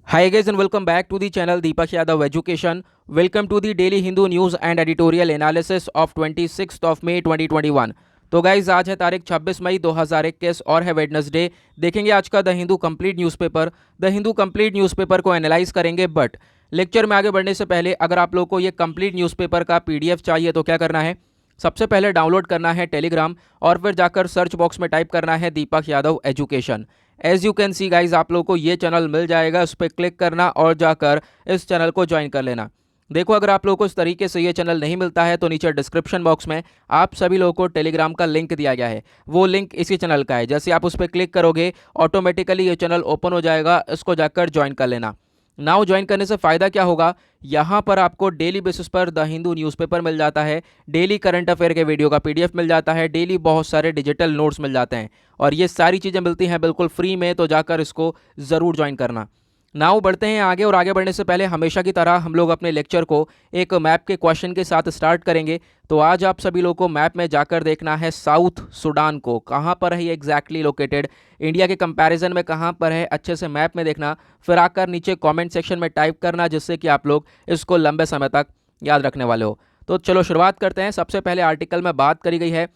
Hi guys and welcome back to the channel Deepak Yadav Education. Welcome to the Daily Hindu News and Editorial Analysis of 26th of May 2021. तो guys आज है तारीख 26 मई 2021 और है Wednesday. देखेंगे आज का the Hindu complete newspaper. The Hindu complete newspaper को एनालाइज करेंगे, बट लेक्चर में आगे बढ़ने से पहले अगर आप लोगों को ये कंप्लीट न्यूज़पेपर का पीडीएफ चाहिए तो क्या करना है, सबसे पहले डाउनलोड करना है टेलीग्राम और फिर जाकर सर्च बॉक्स में टाइप करना है Deepak Yadav education. As you can see guys आप लोगों को ये चैनल मिल जाएगा, उस पर क्लिक करना और जाकर इस चैनल को ज्वाइन कर लेना। देखो अगर आप लोगों को इस तरीके से ये चैनल नहीं मिलता है तो नीचे डिस्क्रिप्शन बॉक्स में आप सभी लोगों को टेलीग्राम का लिंक दिया गया है, वो लिंक इसी चैनल का है। जैसे आप उस पर क्लिक करोगे ऑटोमेटिकली ये चैनल ओपन हो जाएगा, इसको जाकर ज्वाइन कर लेना। नाउ ज्वाइन करने से फ़ायदा क्या होगा, यहाँ पर आपको डेली बेसिस पर द हिंदू न्यूज़पेपर मिल जाता है, डेली करंट अफेयर के वीडियो का पीडीएफ मिल जाता है, डेली बहुत सारे डिजिटल नोट्स मिल जाते हैं और ये सारी चीज़ें मिलती हैं बिल्कुल फ्री में, तो जाकर इसको ज़रूर ज्वाइन करना। नाउ बढ़ते हैं आगे, और आगे बढ़ने से पहले हमेशा की तरह हम लोग अपने लेक्चर को एक मैप के क्वेश्चन के साथ स्टार्ट करेंगे। तो आज आप सभी लोगों को मैप में जाकर देखना है साउथ सूडान को, कहाँ पर है ये एग्जैक्टली लोकेटेड, इंडिया के कंपैरिजन में कहाँ पर है, अच्छे से मैप में देखना, फिर आकर नीचे कमेंट सेक्शन में टाइप करना, जिससे कि आप लोग इसको लंबे समय तक याद रखने वाले हो। तो चलो शुरुआत करते हैं। सबसे पहले आर्टिकल में बात करी गई है,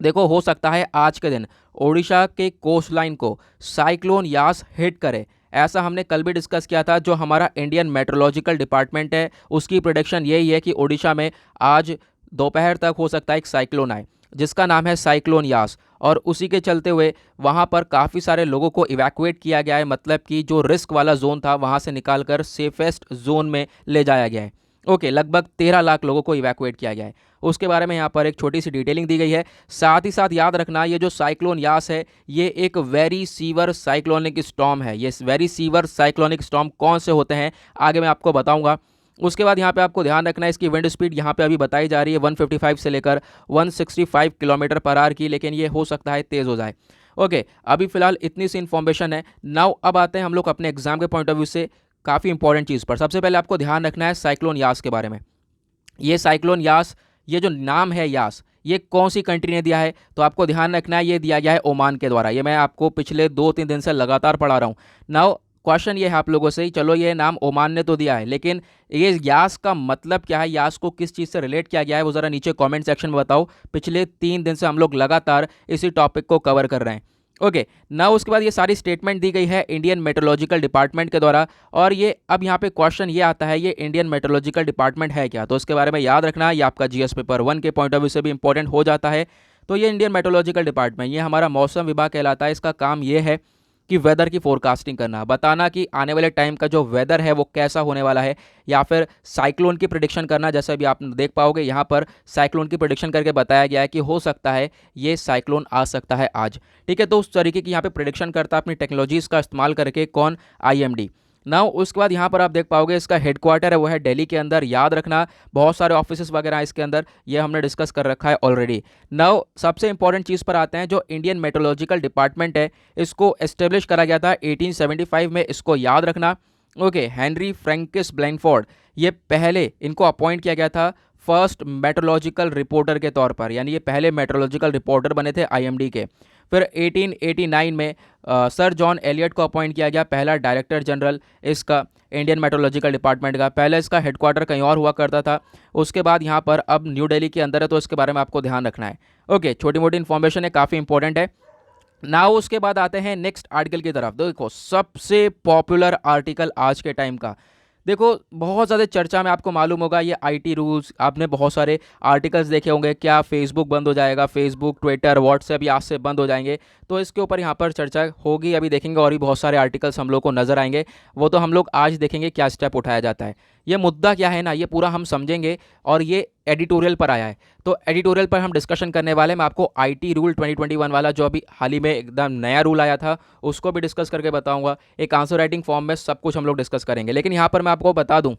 देखो हो सकता है आज के दिन ओडिशा के कोस्ट लाइन को साइक्लोन यास हिट करे, ऐसा हमने कल भी डिस्कस किया था। जो हमारा इंडियन मेट्रोलॉजिकल डिपार्टमेंट है उसकी प्रेडिक्शन यही है कि ओडिशा में आज दोपहर तक हो सकता है एक साइक्लोन आए जिसका नाम है साइक्लोन यास, और उसी के चलते हुए वहाँ पर काफ़ी सारे लोगों को इवैक्यूएट किया गया है, मतलब कि जो रिस्क वाला जोन था वहाँ से निकालकर सेफेस्ट जोन में ले जाया गया है। ओके, लगभग 13 लाख लोगों को इवैक्यूएट किया गया है। उसके बारे में यहाँ पर एक छोटी सी डिटेलिंग दी गई है। साथ ही साथ याद रखना ये जो साइक्लोन यास है ये एक वेरी सीवर साइक्लोनिक स्टॉर्म है। ये वेरी सीवर साइक्लोनिक स्टॉर्म कौन से होते हैं आगे मैं आपको बताऊंगा। उसके बाद यहाँ पे आपको ध्यान रखना है इसकी विंड स्पीड यहाँ पे अभी बताई जा रही है 155 से लेकर 165 किलोमीटर पर आवर की, लेकिन ये हो सकता है तेज़ हो जाए। ओके, अभी फिलहाल इतनी सी इन्फॉर्मेशन है। नाउ अब आते हैं हम लोग अपने एग्जाम के पॉइंट ऑफ व्यू से काफ़ी इंपॉर्टेंट चीज़ पर। सबसे पहले आपको ध्यान रखना है साइक्लोन यास के बारे में। ये साइक्लोन यास, ये जो नाम है यास, ये कौन सी कंट्री ने दिया है, तो आपको ध्यान रखना है ये दिया गया है ओमान के द्वारा। ये मैं आपको पिछले 2-3 दिन से लगातार पढ़ा रहा हूँ। नाउ क्वेश्चन ये है आप लोगों से, चलो ये नाम ओमान ने तो दिया है, लेकिन ये यास का मतलब क्या है, यास को किस चीज़ से रिलेट किया गया है, वो ज़रा नीचे कमेंट सेक्शन में बताओ। पिछले 3 दिन से हम लोग लगातार इसी टॉपिक को कवर कर रहे हैं। ओके ना, उसके बाद ये सारी स्टेटमेंट दी गई है इंडियन मेट्रोलॉजिकल डिपार्टमेंट के द्वारा, और ये अब यहाँ पे क्वेश्चन ये आता है ये इंडियन मेट्रोलॉजिकल डिपार्टमेंट है क्या, तो इसके बारे में याद रखना। ये आपका जीएस पेपर 1 के पॉइंट ऑफ व्यू से भी इंपॉर्टेंट हो जाता है। तो ये इंडियन मेट्रोलॉजिकल डिपार्टमेंट ये हमारा मौसम विभाग कहलाता है। इसका काम ये है कि वेदर की फोरकास्टिंग करना, बताना कि आने वाले टाइम का जो वेदर है वो कैसा होने वाला है, या फिर साइक्लोन की प्रिडिक्शन करना। जैसे अभी आप देख पाओगे यहाँ पर साइक्लोन की प्रिडिक्शन करके बताया गया है कि हो सकता है ये साइक्लोन आ सकता है आज। ठीक है, तो उस तरीके की यहाँ पे प्रिडिक्शन करता है अपनी टेक्नोलॉजीज़ का इस्तेमाल करके कौन, आईएमडी। नाउ उसके बाद यहाँ पर आप देख पाओगे इसका हेडक्वार्टर है वो है दिल्ली के अंदर। याद रखना बहुत सारे ऑफिस वगैरह हैं इसके अंदर, ये हमने डिस्कस कर रखा है ऑलरेडी। नाउ सबसे इंपॉर्टेंट चीज़ पर आते हैं, जो इंडियन मेट्रोलॉजिकल डिपार्टमेंट है इसको एस्टेब्लिश करा गया था 1875 में, इसको याद रखना। ओके, हेनरी फ्रैंकिस ब्लैंकफोर्ड ये पहले इनको अपॉइंट किया गया था फर्स्ट मेट्रोलॉजिकल रिपोर्टर के तौर पर, यानी ये पहले मेट्रोलॉजिकल रिपोर्टर बने थे आईएमडी के। फिर 1889 में सर जॉन एलियट को अपॉइंट किया गया पहला डायरेक्टर जनरल इसका इंडियन मेट्रोलॉजिकल डिपार्टमेंट का। पहले इसका हेडक्वार्टर कहीं और हुआ करता था, उसके बाद यहाँ पर अब न्यू दिल्ली के अंदर है, तो इसके बारे में आपको ध्यान रखना है। ओके, छोटी मोटी इन्फॉर्मेशन है, काफ़ी इंपॉर्टेंट है। नाउ उसके बाद आते हैं नेक्स्ट आर्टिकल की तरफ। देखो सबसे पॉपुलर आर्टिकल आज के टाइम का, देखो बहुत ज़्यादा चर्चा में, आपको मालूम होगा ये आईटी रूल्स, आपने बहुत सारे आर्टिकल्स देखे होंगे, क्या फेसबुक बंद हो जाएगा, फेसबुक ट्विटर व्हाट्सएप ये आज से बंद हो जाएंगे, तो इसके ऊपर यहाँ पर चर्चा होगी, अभी देखेंगे और भी बहुत सारे आर्टिकल्स हम लोग को नज़र आएंगे, वो तो हम लोग आज देखेंगे क्या स्टेप उठाया जाता है। ये मुद्दा क्या है ना, ये पूरा हम समझेंगे, और ये एडिटोरियल पर आया है, तो एडिटोरियल पर हम डिस्कशन करने वाले। मैं आपको आईटी रूल 2021 वाला जो अभी हाल ही में एकदम नया रूल आया था उसको भी डिस्कस करके बताऊंगा। एक आंसर राइटिंग फॉर्म में सब कुछ हम लोग डिस्कस करेंगे, लेकिन यहाँ पर मैं आपको बता दूं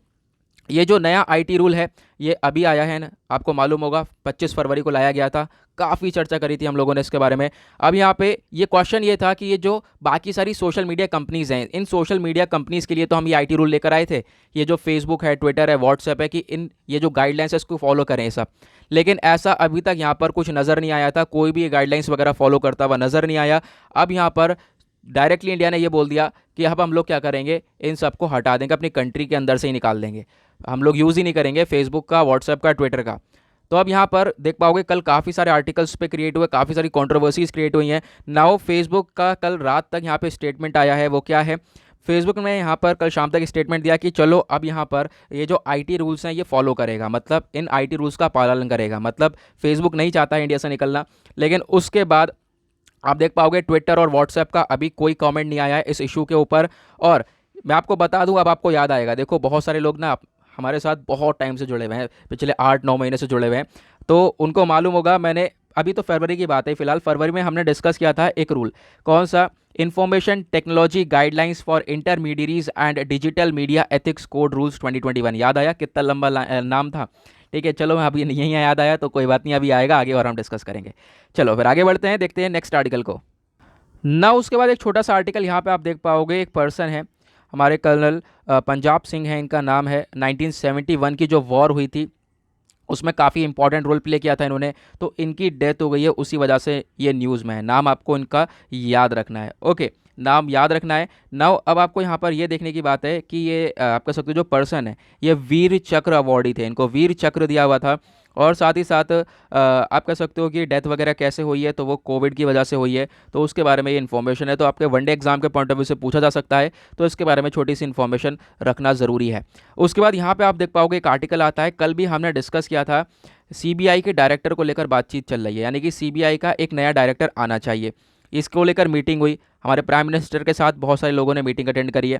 ये जो नया आईटी रूल है ये अभी आया है ना, आपको मालूम होगा 25 फरवरी को लाया गया था, काफ़ी चर्चा करी थी हम लोगों ने इसके बारे में। अब यहाँ पे ये क्वेश्चन ये था कि ये जो बाकी सारी सोशल मीडिया कंपनीज़ हैं, इन सोशल मीडिया कंपनीज़ के लिए तो हम ये आईटी रूल लेकर आए थे, ये जो फेसबुक है, ट्विटर है, व्हाट्सएप है, कि इन ये जो गाइडलाइंस है इसको फॉलो करें सब, लेकिन ऐसा अभी तक यहाँ पर कुछ नज़र नहीं आया था, कोई भी गाइडलाइंस वगैरह फॉलो करता हुआ नज़र नहीं आया। अब यहाँ पर डायरेक्टली इंडिया ने ये बोल दिया कि अब हम लोग क्या करेंगे, इन सबको हटा देंगे, अपनी कंट्री के अंदर से ही निकाल देंगे, हम लोग यूज़ ही नहीं करेंगे फेसबुक का, व्हाट्सएप का, ट्विटर का। तो अब यहाँ पर देख पाओगे कल काफ़ी सारे आर्टिकल्स पे क्रिएट हुए, काफ़ी सारी कंट्रोवर्सीज क्रिएट हुई हैं। नाउ फेसबुक का कल रात तक यहाँ पे स्टेटमेंट आया है, वो क्या है, फेसबुक ने यहाँ पर कल शाम तक स्टेटमेंट दिया कि चलो अब यहाँ पर ये जो आईटी रूल्स हैं ये फॉलो करेगा, मतलब इन आईटी रूल्स का पालन करेगा। मतलब फेसबुक नहीं चाहता है इंडिया से निकलना, लेकिन उसके बाद आप देख पाओगे ट्विटर और व्हाट्सएप का अभी कोई कमेंट नहीं आया है इस इशू के ऊपर। और मैं आपको बता दूं, अब आपको याद आएगा, देखो बहुत सारे लोग ना हमारे साथ बहुत टाइम से जुड़े हुए हैं, पिछले 8-9 महीने से जुड़े हुए हैं, तो उनको मालूम होगा, मैंने अभी तो फरवरी की बात है, फिलहाल फरवरी में हमने डिस्कस किया था एक रूल, कौन सा, information technology guidelines for intermediaries and digital media ethics code rules 2021। याद आया कितना लंबा नाम था। ठीक है, चलो अभी यहीं याद आया तो कोई बात नहीं, अभी आएगा आगे और हम डिस्कस करेंगे। चलो फिर आगे बढ़ते हैं, देखते हैं नेक्स्ट आर्टिकल को ना। उसके बाद एक छोटा सा आर्टिकल यहाँ पे आप देख पाओगे, एक पर्सन है हमारे कर्नल पंजाब सिंह है इनका नाम है, 1971 की जो वॉर हुई थी उसमें काफ़ी इंपॉर्टेंट रोल प्ले किया था इन्होंने, तो इनकी डेथ हो गई है, उसी वजह से ये न्यूज़ में है। नाम आपको इनका याद रखना है, ओके, नाम याद रखना है। नाउ अब आपको यहाँ पर ये देखने की बात है कि ये आप कह सकते हो जो पर्सन है ये वीर चक्र अवॉर्डी थे, इनको वीर चक्र दिया हुआ था। और साथ ही साथ आप कह सकते हो कि डेथ वगैरह कैसे हुई है, तो वो कोविड की वजह से हुई है, तो उसके बारे में ये इन्फॉर्मेशन है, तो आपके वनडे एग्जाम के पॉइंट ऑफ व्यू से पूछा जा सकता है, तो इसके बारे में छोटी सी इन्फॉर्मेशन रखना ज़रूरी है। उसके बाद यहाँ पे आप देख पाओगे एक आर्टिकल आता है, कल भी हमने डिस्कस किया था, सीबीआई के डायरेक्टर को लेकर बातचीत चल रही है, यानी कि सीबीआई का एक नया डायरेक्टर आना चाहिए, इसको लेकर मीटिंग हुई, हमारे प्राइम मिनिस्टर के साथ बहुत सारे लोगों ने मीटिंग अटेंड करी है।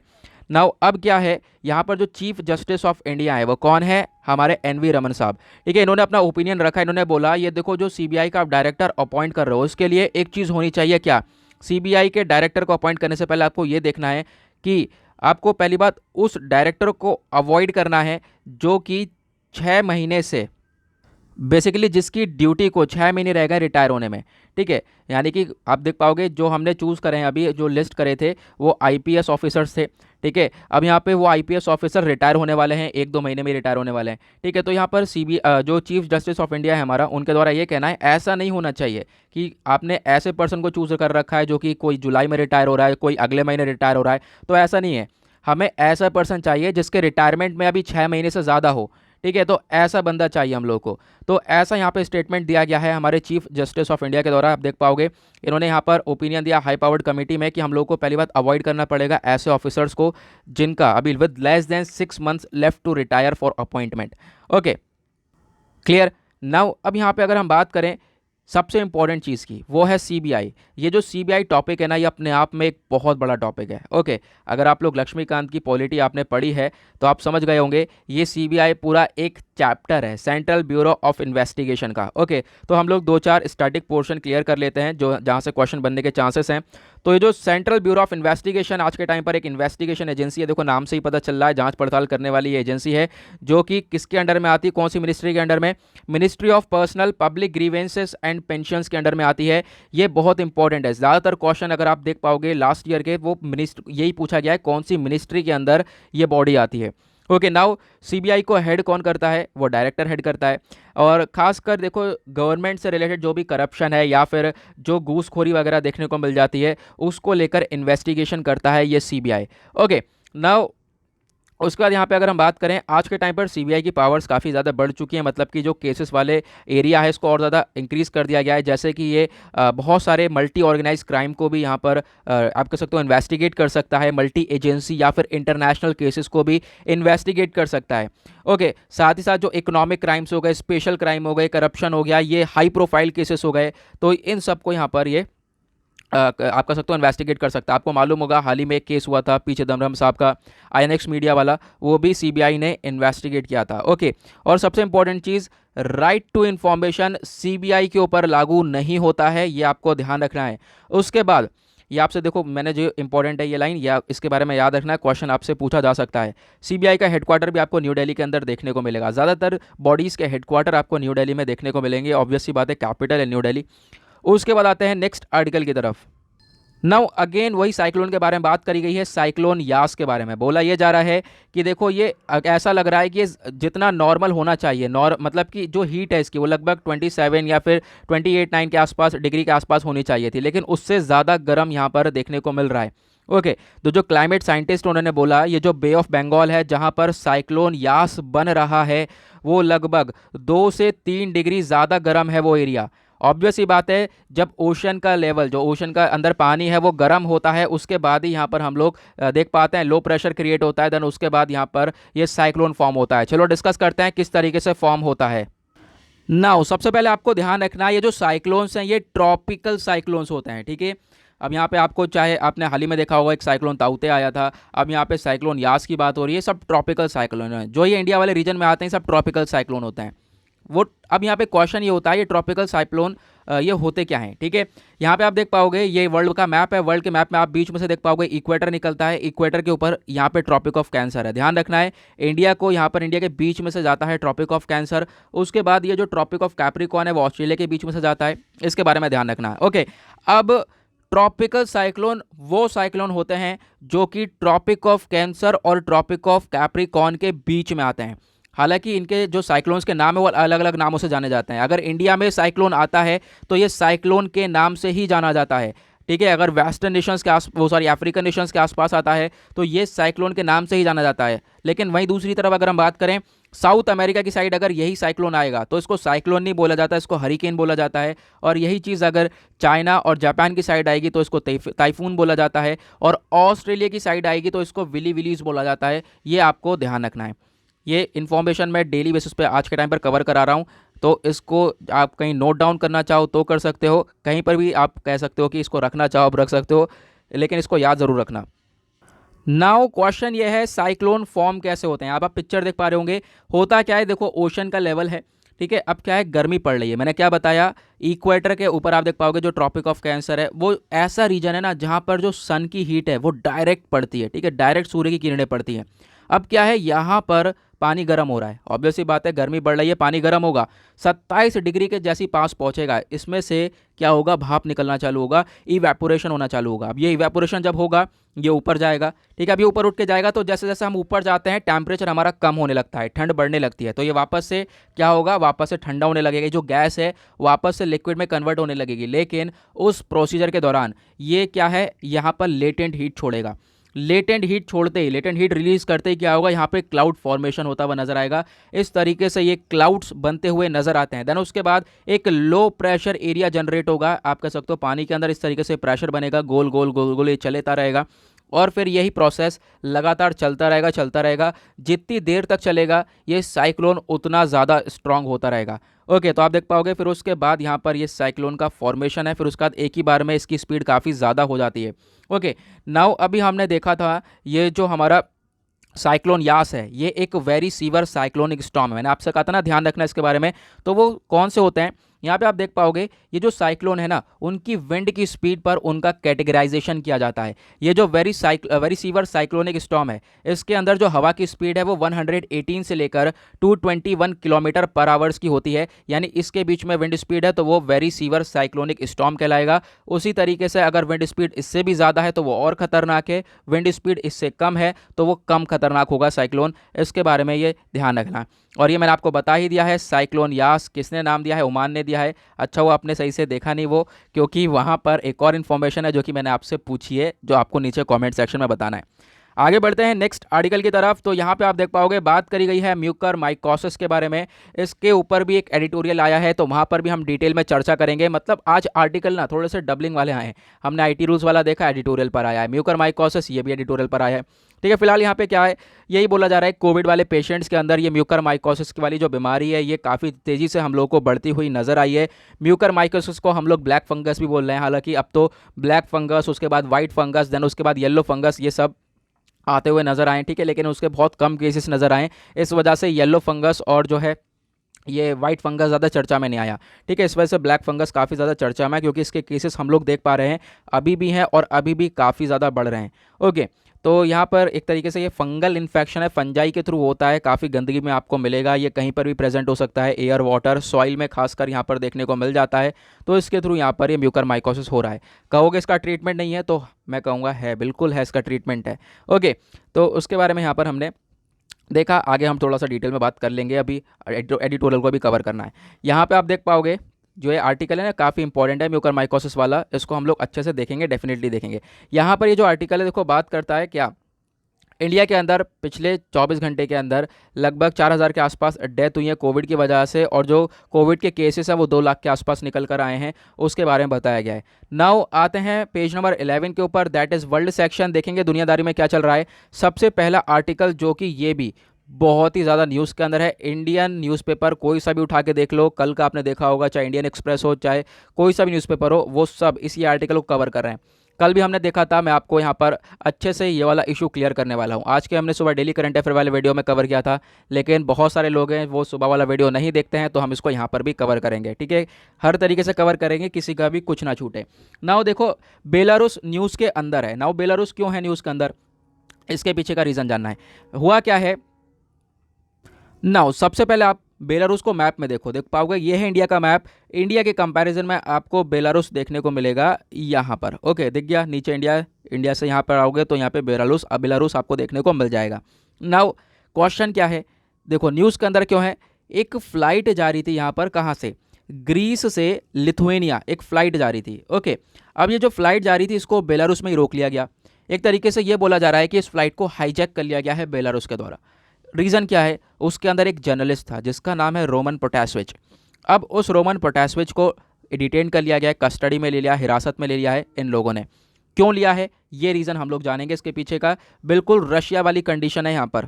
नाउ अब क्या है, यहाँ पर जो चीफ जस्टिस ऑफ इंडिया है वो कौन है, हमारे एनवी रमन साहब। ठीक है, इन्होंने अपना ओपिनियन रखा, इन्होंने बोला ये देखो जो सीबीआई का आप डायरेक्टर अपॉइंट कर रहे हो उसके लिए एक चीज़ होनी चाहिए, क्या, सीबीआई के डायरेक्टर को अपॉइंट करने से पहले आपको ये देखना है कि आपको पहली बात उस डायरेक्टर को अवॉइड करना है जो कि 6 महीने से बेसिकली जिसकी ड्यूटी को 6 महीने रह गए रिटायर होने में। ठीक है, यानी कि आप देख पाओगे जो हमने चूज़ करे हैं अभी, जो लिस्ट करे थे वो आईपीएस ऑफिसर्स थे। ठीक है, अब यहाँ पे वो आईपीएस ऑफिसर रिटायर होने वाले हैं, 1-2 महीने में रिटायर होने वाले हैं। ठीक है, तो यहाँ पर जो चीफ जस्टिस ऑफ इंडिया है हमारा, उनके द्वारा ये कहना है ऐसा नहीं होना चाहिए कि आपने ऐसे पर्सन को चूज़ कर रखा है जो कि कोई जुलाई में रिटायर हो रहा है, कोई अगले महीने रिटायर हो रहा है, तो ऐसा नहीं है, हमें ऐसा पर्सन चाहिए जिसके रिटायरमेंट में अभी 6 महीने से ज़्यादा हो। ठीक है, तो ऐसा बंदा चाहिए हम लोग को, तो ऐसा यहाँ पे स्टेटमेंट दिया गया है हमारे चीफ जस्टिस ऑफ इंडिया के द्वारा। आप देख पाओगे इन्होंने यहाँ पर ओपिनियन दिया हाई पावर्ड कमेटी में कि हम लोग को पहली बात अवॉइड करना पड़ेगा ऐसे ऑफिसर्स को जिनका अभी with less than 6 months left to retire for appointment. Okay, clear. Now अब यहाँ पे अगर हम बात करें सबसे इंपॉर्टेंट चीज़ की, वो है सीबीआई। ये जो सीबीआई टॉपिक है ना, ये अपने आप में एक बहुत बड़ा टॉपिक है। ओके, अगर आप लोग लक्ष्मीकांत की पॉलिटी आपने पढ़ी है तो आप समझ गए होंगे, ये सीबीआई पूरा एक चैप्टर है सेंट्रल ब्यूरो ऑफ इन्वेस्टिगेशन का। ओके, तो हम लोग 2-4 स्टैटिक पोर्शन क्लियर कर लेते हैं जो जहाँ से क्वेश्चन बनने के चांसेस हैं। तो ये जो सेंट्रल ब्यूरो ऑफ इन्वेस्टिगेशन आज के टाइम पर एक इन्वेस्टिगेशन एजेंसी है, देखो नाम से ही पता चल रहा है, जांच पड़ताल करने वाली ये एजेंसी है, जो कि किसके अंडर में आती है, कौन सी मिनिस्ट्री के अंडर में, ministry of personnel public grievances and pensions के अंडर में आती है। ये बहुत इंपॉर्टेंट है, ज़्यादातर क्वेश्चन अगर आप देख पाओगे लास्ट ईयर के, वो यही पूछा गया है कौन सी मिनिस्ट्री के अंदर ये बॉडी आती है। ओके, नाउ सीबीआई को हेड कौन करता है, वो डायरेक्टर हेड करता है, और खासकर देखो गवर्नमेंट से रिलेटेड जो भी करप्शन है या फिर जो घूसखोरी वगैरह देखने को मिल जाती है उसको लेकर इन्वेस्टिगेशन करता है ये सीबीआई। ओके, नाउ उसके बाद यहाँ पे अगर हम बात करें आज के टाइम पर सीबीआई की पावर्स काफ़ी ज़्यादा बढ़ चुकी हैं, मतलब कि जो केसेस वाले एरिया है इसको और ज़्यादा इंक्रीज़ कर दिया गया है, जैसे कि ये बहुत सारे मल्टी ऑर्गेनाइज क्राइम को भी यहाँ पर आप कह सकते हो इन्वेस्टिगेट कर सकता है, मल्टी एजेंसी या फिर इंटरनेशनल केसेस को भी इन्वेस्टिगेट कर सकता है। ओके, साथ ही साथ जो इकोनॉमिक क्राइम्स हो गए, स्पेशल क्राइम हो गए, करप्शन हो गया, ये हाई प्रोफाइल केसेस हो गए, तो इन सबको यहाँ पर ये आप कह सकते हो इन्वेस्टिगेट कर सकता है। आपको मालूम होगा हाल ही में एक केस हुआ था पी चिदम्बरम साहब का, आईएनएक्स मीडिया वाला, वो भी सीबीआई ने इन्वेस्टिगेट किया था। ओके, और सबसे इंपॉर्टेंट चीज़, राइट टू इन्फॉर्मेशन सीबीआई के ऊपर लागू नहीं होता है, ये आपको ध्यान रखना है। उसके बाद ये आपसे देखो, मैंने जो इंपॉर्टेंट है ये लाइन, या इसके बारे में याद रखना है, क्वेश्चन आपसे पूछा जा सकता है। सीबीआई का हेडक्वार्टर भी आपको न्यू दिल्ली के अंदर देखने को मिलेगा, ज़्यादातर बॉडीज़ के हेडक्वार्टर आपको न्यू दिल्ली में देखने को मिलेंगे, ऑब्वियस सी बात है कैपिटल है न्यू दिल्ली। उसके बाद आते हैं नेक्स्ट आर्टिकल की तरफ। नाउ अगेन वही साइक्लोन के बारे में बात करी गई है, साइक्लोन यास के बारे में बोला ये जा रहा है कि देखो ये ऐसा लग रहा है कि जितना नॉर्मल होना चाहिए, मतलब कि जो हीट है इसकी वो लगभग 27 या फिर 28-9 के आसपास डिग्री के आसपास होनी चाहिए थी, लेकिन उससे ज़्यादा गर्म यहाँ पर देखने को मिल रहा है। ओके तो जो क्लाइमेट साइंटिस्ट उन्होंने बोला ये जो बे ऑफ बंगाल है जहाँ पर साइक्लोन यास बन रहा है वो लगभग 2 से 3 डिग्री ज़्यादा गर्म है वो एरिया। ऑब्वियस ही बात है, जब ओशन का लेवल, जो ओशन का अंदर पानी है वो गर्म होता है, उसके बाद ही यहाँ पर हम लोग देख पाते हैं लो प्रेशर क्रिएट होता है, देन उसके बाद यहाँ पर ये साइक्लोन फॉर्म होता है। चलो डिस्कस करते हैं किस तरीके से फॉर्म होता है। नाउ सबसे पहले आपको ध्यान रखना है ये जो साइक्लोन्स हैं ये ट्रॉपिकल साइक्लोन्स होते हैं, ठीक है। अब यहाँ पे आपको, चाहे आपने हाल ही में देखा होगा एक साइक्लोन ताउते आया था, अब यहाँ पे साइक्लोन यास की बात हो रही है, सब ट्रॉपिकल साइक्लोन है। जो ये इंडिया वाले रीजन में आते हैं सब ट्रॉपिकल साइक्लोन होते हैं वो। अब यहाँ पे क्वेश्चन ये होता है ये ट्रॉपिकल साइक्लोन ये होते क्या हैं, ठीक है। यहाँ पे आप देख पाओगे ये वर्ल्ड का मैप है, वर्ल्ड के मैप में आप बीच में से देख पाओगे इक्वेटर निकलता है, इक्वेटर के ऊपर यहाँ पे ट्रॉपिक ऑफ कैंसर है। ध्यान रखना है इंडिया को, यहाँ पर इंडिया के बीच में से जाता है ट्रॉपिक ऑफ कैंसर। उसके बाद ये जो ट्रॉपिक ऑफ कैप्रिकॉर्न है वो ऑस्ट्रेलिया के बीच में से जाता है, इसके बारे में ध्यान रखना है। ओके अब ट्रॉपिकल साइक्लोन वो साइक्लोन होते हैं जो कि ट्रॉपिक ऑफ कैंसर और ट्रॉपिक ऑफ कैप्रिकॉर्न के बीच में आते हैं। हालांकि इनके जो साइक्लोन्स के नाम है वो अलग अलग नामों से जाने जाते हैं। अगर इंडिया में साइक्लोन आता है तो ये साइक्लोन के नाम से ही जाना जाता है, ठीक है। अगर वेस्टर्न नेशंस के अफ्रीकन नेशंस के आसपास आता है तो ये साइक्लोन के नाम से ही जाना जाता है। लेकिन वहीं दूसरी तरफ अगर हम बात करें साउथ अमेरिका की साइड अगर यही साइक्लोन आएगा तो इसको साइक्लोन नहीं बोला जाता, इसको हरिकेन बोला जाता है। और यही चीज़ अगर चाइना और जापान की साइड आएगी तो इसको टाइफून बोला जाता है, और ऑस्ट्रेलिया की साइड आएगी तो इसको विली विलीज बोला जाता है। ये आपको ध्यान रखना है। ये इन्फॉर्मेशन मैं डेली बेसिस पे आज के टाइम पर कवर करा रहा हूँ, तो इसको आप कहीं नोट डाउन करना चाहो तो कर सकते हो, कहीं पर भी आप कह सकते हो कि इसको रखना चाहो आप रख सकते हो, लेकिन इसको याद ज़रूर रखना। नाउ क्वेश्चन ये है साइक्लोन फॉर्म कैसे होते हैं। आप पिक्चर देख पा रहे होंगे, होता क्या है, देखो ओशन का लेवल है, ठीक है। अब क्या है, गर्मी पड़ रही है, मैंने क्या बताया, इक्वेटर के ऊपर आप देख पाओगे जो ट्रॉपिक ऑफ कैंसर है वो ऐसा रीजन है ना जहाँ पर जो सन की हीट है वो डायरेक्ट पड़ती है, ठीक है, डायरेक्ट सूर्य की किरणें पड़ती हैं। अब क्या है, यहाँ पर पानी गर्म हो रहा है, ऑब्वियस सी बात है गर्मी बढ़ रही है, पानी गर्म होगा, 27 डिग्री के जैसी पास पहुंचेगा, इसमें से क्या होगा, भाप निकलना चालू होगा, इवेपोरेशन होना चालू होगा। अब ये इवेपोरेशन जब होगा ये ऊपर जाएगा, ठीक है। अब ये ऊपर उठ के जाएगा तो जैसे जैसे हम ऊपर जाते हैं टेम्परेचर हमारा कम होने लगता है, ठंड बढ़ने लगती है, तो ये वापस से क्या होगा, वापस से ठंडा होने लगेगा, जो गैस है वापस से लिक्विड में कन्वर्ट होने लगेगी। लेकिन उस प्रोसीजर के दौरान ये क्या है, यहाँ पर लेटेंट हीट छोड़ेगा। लेटेंट हीट छोड़ते ही, लेटेंट हीट रिलीज करते ही क्या होगा, यहाँ पे क्लाउड फॉर्मेशन होता हुआ नजर आएगा। इस तरीके से ये क्लाउड्स बनते हुए नजर आते हैं। देन उसके बाद एक लो प्रेशर एरिया जनरेट होगा, आप कह सकते हो पानी के अंदर इस तरीके से प्रेशर बनेगा, गोल गोल गोल गोल ये चलता रहेगा, और फिर यही प्रोसेस लगातार चलता रहेगा। जितनी देर तक चलेगा ये साइक्लोन उतना ज़्यादा स्ट्रांग होता रहेगा। ओके तो आप देख पाओगे फिर उसके बाद यहाँ पर ये साइक्लोन का फॉर्मेशन है, फिर उसके बाद एक ही बार में इसकी स्पीड काफ़ी ज़्यादा हो जाती है। ओके नाउ अभी हमने देखा था ये जो हमारा साइक्लोन यास है ये एक वेरी सीवर साइक्लोनिक स्टॉर्म है, मैंने आपसे कहा था ना ध्यान रखना इसके बारे में। तो वो कौन से होते हैं, यहाँ पे आप देख पाओगे ये जो साइक्लोन है ना उनकी विंड की स्पीड पर उनका कैटेगराइजेशन किया जाता है। ये जो वेरी सीवर साइक्लोनिक स्टॉर्म है इसके अंदर जो हवा की स्पीड है वो 118 से लेकर 221 किलोमीटर पर आवर्स की होती है, यानी इसके बीच में विंड स्पीड है तो वो वेरी सीवर साइक्लोनिक स्टॉर्म कहलाएगा। उसी तरीके से अगर विंड स्पीड इससे भी ज़्यादा है तो वो और ख़तरनाक है, विंड स्पीड इससे कम है तो वो कम खतरनाक होगा साइक्लोन, इसके बारे में ये ध्यान रखना। और ये मैंने आपको बता ही दिया है साइक्लोन यास किसने नाम दिया है, ओमान ने दिया है। अच्छा वो आपने सही से देखा नहीं वो, क्योंकि वहाँ पर एक और इन्फॉर्मेशन है जो कि मैंने आपसे पूछी है, जो आपको नीचे कमेंट सेक्शन में बताना है। आगे बढ़ते हैं नेक्स्ट आर्टिकल की तरफ। तो यहाँ पे आप देख पाओगे बात करी गई है म्यूकर माइकोसिस के बारे में, इसके ऊपर भी एक एडिटोरियल आया है तो वहाँ पर भी हम डिटेल में चर्चा करेंगे। मतलब आज आर्टिकल ना थोड़े से डबलिंग वाले आए हैं, हमने आईटी रूल्स वाला देखा, एडिटोरियल पर आया है, म्यूकर माइकोसिस ये भी एडिटोरियल पर आया है, ठीक है। फिलहाल यहाँ पे क्या है, यही बोला जा रहा है कोविड वाले पेशेंट्स के अंदर ये म्यूकर माइकोसिस वाली जो बीमारी है ये काफ़ी तेज़ी से हम लोगों को बढ़ती हुई नजर आई है। म्यूकर माइकोसिस को हम लोग ब्लैक फंगस भी बोल रहे हैं, हालांकि अब तो ब्लैक फंगस, उसके बाद वाइट फंगस, देन उसके बाद येलो फंगस, ये सब आते हुए नजर आए, ठीक है। लेकिन उसके बहुत कम केसेस नज़र आए, इस वजह से येलो फंगस और जो है ये वाइट फंगस ज़्यादा चर्चा में नहीं आया, ठीक है। इस वजह से ब्लैक फंगस काफ़ी ज़्यादा चर्चा में है, क्योंकि इसके केसेस हम लोग देख पा रहे हैं अभी भी हैं और अभी भी काफ़ी ज़्यादा बढ़ रहे हैं। ओके तो यहाँ पर एक तरीके से ये फंगल इन्फेक्शन है, फंजाई के थ्रू होता है, काफ़ी गंदगी में आपको मिलेगा, ये कहीं पर भी प्रेजेंट हो सकता है, एयर, वाटर, सॉइल में खासकर यहाँ पर देखने को मिल जाता है। तो इसके थ्रू यहाँ पर ये म्यूकरमाइकोसिस हो रहा है। कहोगे इसका ट्रीटमेंट नहीं है, तो मैं कहूँगा है, बिल्कुल है, इसका ट्रीटमेंट है। ओके, तो उसके बारे में यहाँ पर हमने देखा। आगे हम थोड़ा सा डिटेल में बात कर लेंगे, अभी एडिटोरियल को भी कवर करना है। यहाँ पे आप देख पाओगे जो ये आर्टिकल है ना, काफ़ी इंपॉर्टेंट है म्यूकरमाइकोसिस वाला, इसको हम लोग अच्छे से देखेंगे, डेफिनेटली देखेंगे। यहाँ पर ये जो आर्टिकल है देखो, बात करता है क्या, इंडिया के अंदर पिछले 24 घंटे के अंदर लगभग 4000 के आसपास डेथ हुई है कोविड की वजह से, और जो कोविड के केसेस हैं वो 2 लाख के आसपास निकल कर आए हैं, उसके बारे में बताया गया है। नाउ आते हैं पेज नंबर 11 के ऊपर, दैट इज़ वर्ल्ड सेक्शन। देखेंगे दुनियादारी में क्या चल रहा है। सबसे पहला आर्टिकल जो कि ये भी बहुत ही ज़्यादा न्यूज़ के अंदर है, इंडियन न्यूज़पेपर कोई सा भी उठा के देख लो, कल का आपने देखा होगा, चाहे इंडियन एक्सप्रेस हो, चाहे कोई सा भी न्यूज़पेपर हो, वो सब इसी आर्टिकल को कवर कर रहे हैं। कल भी हमने देखा था, मैं आपको यहाँ पर अच्छे से ये वाला इशू क्लियर करने वाला हूँ। आज के हमने सुबह डेली करंट अफेयर वाले वीडियो में कवर किया था, लेकिन बहुत सारे लोग हैं वो सुबह वाला वीडियो नहीं देखते हैं, तो हम इसको यहाँ पर भी कवर करेंगे, ठीक है। हर तरीके से कवर करेंगे, किसी का भी कुछ ना छूटे। नाउ देखो, बेलारूस न्यूज़ के अंदर है। नाउ बेलारूस क्यों है न्यूज़ के अंदर, इसके पीछे का रीज़न जानना है। हुआ क्या है, नाउ सबसे पहले आप बेलारूस को मैप में देख पाओगे, ये है इंडिया का मैप। इंडिया के कंपैरिजन में आपको बेलारूस देखने को मिलेगा यहाँ पर। ओके, दिख गया नीचे इंडिया, इंडिया से यहाँ पर आओगे तो यहाँ पे बेलारूस आपको देखने को मिल जाएगा। नाउ क्वेश्चन क्या है, देखो न्यूज़ के अंदर क्यों है, एक फ्लाइट जा रही थी यहाँ पर, कहाँ से, ग्रीस से लिथुएनिया एक फ़्लाइट जा रही थी। ओके, अब ये जो फ्लाइट जा रही थी इसको बेलारूस में ही रोक लिया गया। एक तरीके से ये बोला जा रहा है कि इस फ्लाइट को हाईजैक कर लिया गया है बेलारूस के द्वारा। रीज़न क्या है, उसके अंदर एक जर्नलिस्ट था जिसका नाम है रोमन पोटासविच। अब उस रोमन पोटासविच को डिटेन कर लिया गया है, कस्टडी में ले लिया, हिरासत में ले लिया है इन लोगों ने। क्यों लिया है, ये रीज़न हम लोग जानेंगे इसके पीछे का। बिल्कुल रशिया वाली कंडीशन है यहाँ पर।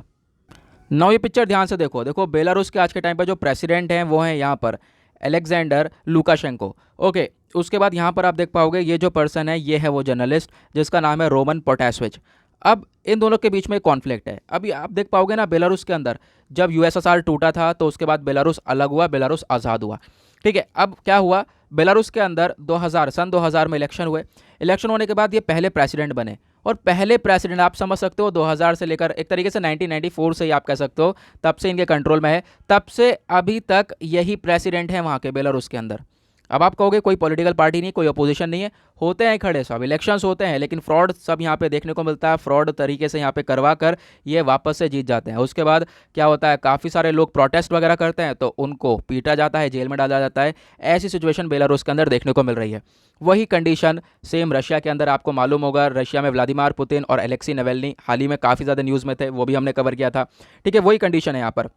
नौ ये पिक्चर ध्यान से देखो, देखो बेलारूस के आज के टाइम पर जो प्रेसिडेंट हैं वो हैं यहाँ पर अलेक्जेंडर लुकाशेंको। ओके, उसके बाद यहाँ पर आप देख पाओगे ये जो पर्सन है, ये है वो जर्नलिस्ट जिसका नाम है रोमन पोटासविच। अब इन दोनों के बीच में कॉन्फ्लिक्ट है। अभी आप देख पाओगे ना, बेलारूस के अंदर जब यूएसएसआर टूटा था तो उसके बाद बेलारूस अलग हुआ, बेलारूस आज़ाद हुआ, ठीक है। अब क्या हुआ, बेलारूस के अंदर सन 2000 में इलेक्शन हुए। इलेक्शन होने के बाद ये पहले प्रेसिडेंट बने, और पहले प्रेसिडेंट आप समझ सकते हो 2000 से लेकर एक तरीके से 1994 से ही आप कह सकते हो, तब से इनके कंट्रोल में है, तब से अभी तक यही प्रेसिडेंट है वहाँ के बेलारूस के अंदर। अब आप कहोगे कोई पॉलिटिकल पार्टी नहीं, कोई अपोजिशन नहीं है, होते हैं खड़े सब, इलेक्शंस होते हैं, लेकिन फ्रॉड सब यहाँ पे देखने को मिलता है। फ्रॉड तरीके से यहाँ पे करवा कर ये वापस से जीत जाते हैं। उसके बाद क्या होता है, काफ़ी सारे लोग प्रोटेस्ट वगैरह करते हैं तो उनको पीटा जाता है, जेल में डाला जाता है। ऐसी सिचुएशन बेलारूस के अंदर देखने को मिल रही है। वही कंडीशन सेम रशिया के अंदर, आपको मालूम होगा रशिया में व्लादिमीर पुतिन और एलेक्सी नावल्नी हाल ही में काफ़ी ज़्यादा न्यूज़ में थे, वो भी हमने कवर किया था, ठीक है। वही कंडीशन है यहाँ पर।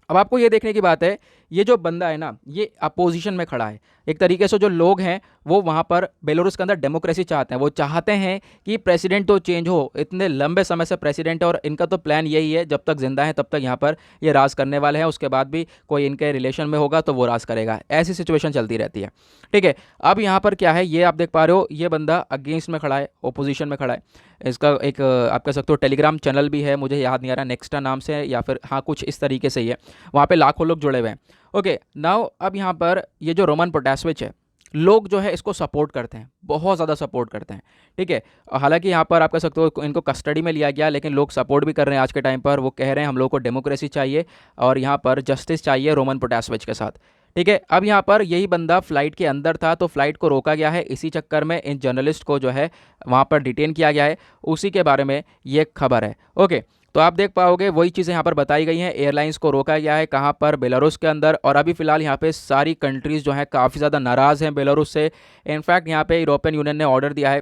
अब आपको ये देखने की बात है, ये जो बंदा है ना, ये अपोजिशन में खड़ा है। एक तरीके से जो लोग हैं वो वहाँ पर बेलारूस के अंदर डेमोक्रेसी चाहते हैं, वो चाहते हैं कि प्रेसिडेंट तो चेंज हो। इतने लंबे समय से प्रेसिडेंट है और इनका तो प्लान यही है जब तक जिंदा है तब तक यहाँ पर ये राज करने वाले हैं, उसके बाद भी कोई इनके रिलेशन में होगा तो वो राज करेगा। ऐसी सिचुएशन चलती रहती है, ठीक है। अब यहाँ पर क्या है, ये आप देख पा रहे हो, ये बंदा अगेंस्ट में खड़ा है, ओपोजिशन में खड़ा है। इसका एक आप कह सकते हो टेलीग्राम चैनल भी है, मुझे याद नहीं आ रहा, नेक्स्टा नाम से है या फिर हाँ कुछ इस तरीके से ही है। वहाँ पे लाखों लोग जुड़े हुए हैं। ओके, नाउ अब यहाँ पर ये जो रोमन पोटासविच है, लोग जो है इसको सपोर्ट करते हैं, बहुत ज़्यादा सपोर्ट करते हैं, ठीक है। हालांकि यहाँ पर आप कह सकते हो इनको कस्टडी में लिया गया, लेकिन लोग सपोर्ट भी कर रहे हैं आज के टाइम पर। वो कह रहे हैं हम लोग को डेमोक्रेसी चाहिए और यहाँ पर जस्टिस चाहिए रोमन पोटासविच के साथ, ठीक है। अब यहाँ पर यही बंदा फ्लाइट के अंदर था तो फ्लाइट को रोका गया है, इसी चक्कर में इन जर्नलिस्ट को जो है वहाँ पर डिटेन किया गया है, उसी के बारे में ये खबर है। ओके, तो आप देख पाओगे वही चीज़ें यहाँ पर बताई गई हैं। एयरलाइंस को रोका गया है, कहाँ पर, बेलारूस के अंदर। और अभी फ़िलहाल यहाँ पे सारी कंट्रीज़ जो हैं काफ़ी ज़्यादा नाराज़ हैं बेलारूस से। इनफैक्ट यहाँ पे यूरोपियन यूनियन ने ऑर्डर दिया है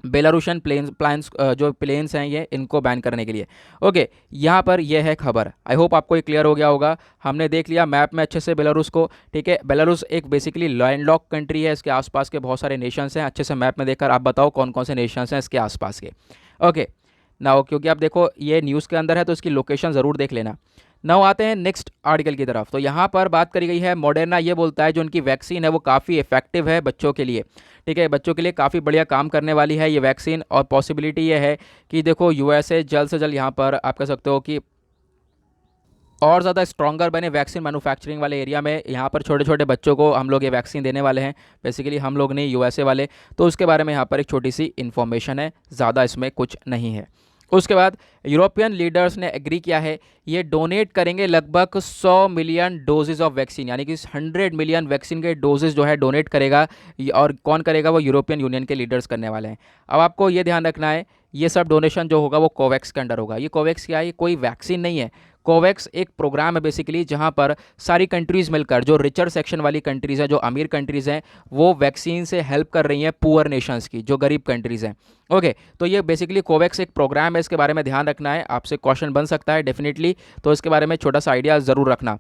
बेलारूशियन प्लान्स जो प्लेन्स हैं ये इनको बैन करने के लिए। ओके, यहाँ पर यह है खबर। आई होप आपको ये क्लियर हो गया होगा। हमने देख लिया मैप में अच्छे से बेलारूस को, ठीक है। बेलारूस एक बेसिकली लैंडलॉक कंट्री है, इसके आसपास के बहुत सारे नेशंस हैं। अच्छे से मैप में देखकर आप बताओ कौन कौन से नेशंस हैं इसके आसपास के। ओके, नाउ क्योंकि आप देखो ये न्यूज़ के अंदर है तो इसकी लोकेशन ज़रूर देख लेना। नाउ आते हैं नेक्स्ट आर्टिकल की तरफ। तो यहाँ पर बात करी गई है, मॉडर्ना ये बोलता है जो उनकी वैक्सीन है वो काफ़ी इफेक्टिव है बच्चों के लिए, ठीक है। बच्चों के लिए काफ़ी बढ़िया काम करने वाली है ये वैक्सीन। और पॉसिबिलिटी ये है कि देखो यूएसए जल्द से जल्द यहाँ पर आप कह सकते हो कि और ज़्यादा स्ट्रॉन्गर बने वैक्सीन मैन्युफैक्चरिंग वाले एरिया में। यहाँ पर छोटे छोटे बच्चों को हम लोग ये वैक्सीन देने वाले हैं, बेसिकली हम लोग नहीं यूएसए वाले। तो उसके बारे में यहाँ पर एक छोटी सी इन्फॉर्मेशन है, ज़्यादा इसमें कुछ नहीं है। उसके बाद यूरोपियन लीडर्स ने एग्री किया है, ये डोनेट करेंगे लगभग 100 मिलियन डोजेज ऑफ वैक्सीन, यानी कि 100 मिलियन वैक्सीन के डोजेज जो है डोनेट करेगा। और कौन करेगा? वो यूरोपियन यूनियन के लीडर्स करने वाले हैं। अब आपको ये ध्यान रखना है, ये सब डोनेशन जो होगा वो कोवैक्स के अंडर होगा। ये कोवैक्स क्या है? ये कोई वैक्सीन नहीं है। कोवैक्स एक प्रोग्राम है बेसिकली, जहां पर सारी कंट्रीज़ मिलकर, जो रिचर सेक्शन वाली कंट्रीज़ हैं, जो अमीर कंट्रीज़ हैं, वो वैक्सीन से हेल्प कर रही हैं पुअर नेशंस की, जो गरीब कंट्रीज़ हैं। ओके, तो ये बेसिकली कोवैक्स एक प्रोग्राम है, इसके बारे में ध्यान रखना है, आपसे क्वेश्चन बन सकता है डेफिनेटली, तो इसके बारे में छोटा सा आइडिया ज़रूर रखना।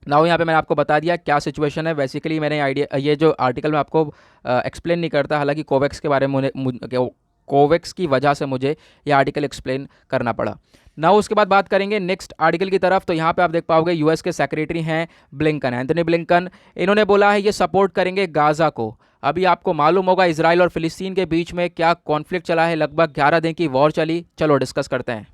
नाउ यहाँ पे मैंने आपको बता दिया क्या सिचुएशन है। बेसिकली मैंने आइडिया, ये जो आर्टिकल मैं आपको एक्सप्लेन नहीं करता, हालांकि कोवैक्स के बारे में कोवैक्स की वजह से मुझे ये आर्टिकल एक्सप्लेन करना पड़ा। नाउ उसके बाद बात करेंगे नेक्स्ट आर्टिकल की तरफ। तो यहाँ पे आप देख पाओगे यूएस के सेक्रेटरी हैं ब्लिंकन, एंथनी ब्लिंकन। इन्होंने बोला है ये सपोर्ट करेंगे गाज़ा को। अभी आपको मालूम होगा इसराइल और फिलिस्तीन के बीच में क्या कॉन्फ्लिक्ट चला है, लगभग 11 दिन की वॉर चली। चलो डिस्कस करते हैं।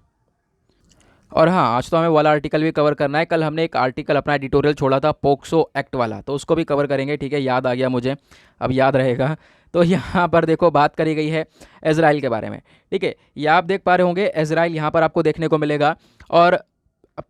और हाँ, आज तो हमें वाला आर्टिकल भी कवर करना है। कल हमने एक आर्टिकल अपना एडिटोरियल छोड़ा था पोक्सो एक्ट वाला, तो उसको भी कवर करेंगे। ठीक है, याद आ गया मुझे, अब याद रहेगा। तो यहाँ पर देखो बात करी गई है इजराइल के बारे में। ठीक है, ये आप देख पा रहे होंगे इजराइल यहाँ पर आपको देखने को मिलेगा। और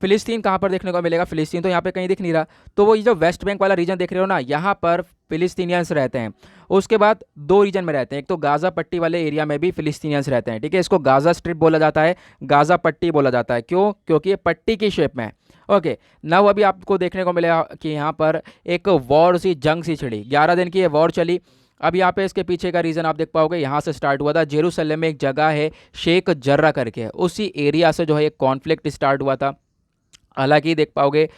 फिलिस्तीन कहाँ पर देखने को मिलेगा? फिलिस्तीन तो यहाँ पे कहीं दिख नहीं रहा। तो वो ये जो वेस्ट बैंक वाला रीजन देख रहे हो ना, यहाँ पर फिलिस्तीनियंस रहते हैं। उसके बाद दो रीजन में रहते हैं, एक तो गाज़ा पट्टी वाले एरिया में भी फिलिस्तीनियंस रहते हैं। ठीक है, इसको गाज़ा स्ट्रिप बोला जाता है, गाज़ा पट्टी बोला जाता है। क्यों? क्योंकि ये पट्टी की शेप में है। ओके, नाउ अभी आपको देखने को मिलेगा कि यहाँ पर एक वॉर सी, जंग सी छिड़ी, 11 दिन की ये वॉर चली। अब यहाँ पे इसके पीछे का रीज़न आप देख पाओगे, यहाँ से स्टार्ट हुआ था। जेरूसलम में एक जगह है शेख जर्रा करके, उसी एरिया से जो है एक कॉन्फ्लिक्ट स्टार्ट हुआ था। हालांकि देख पाओगे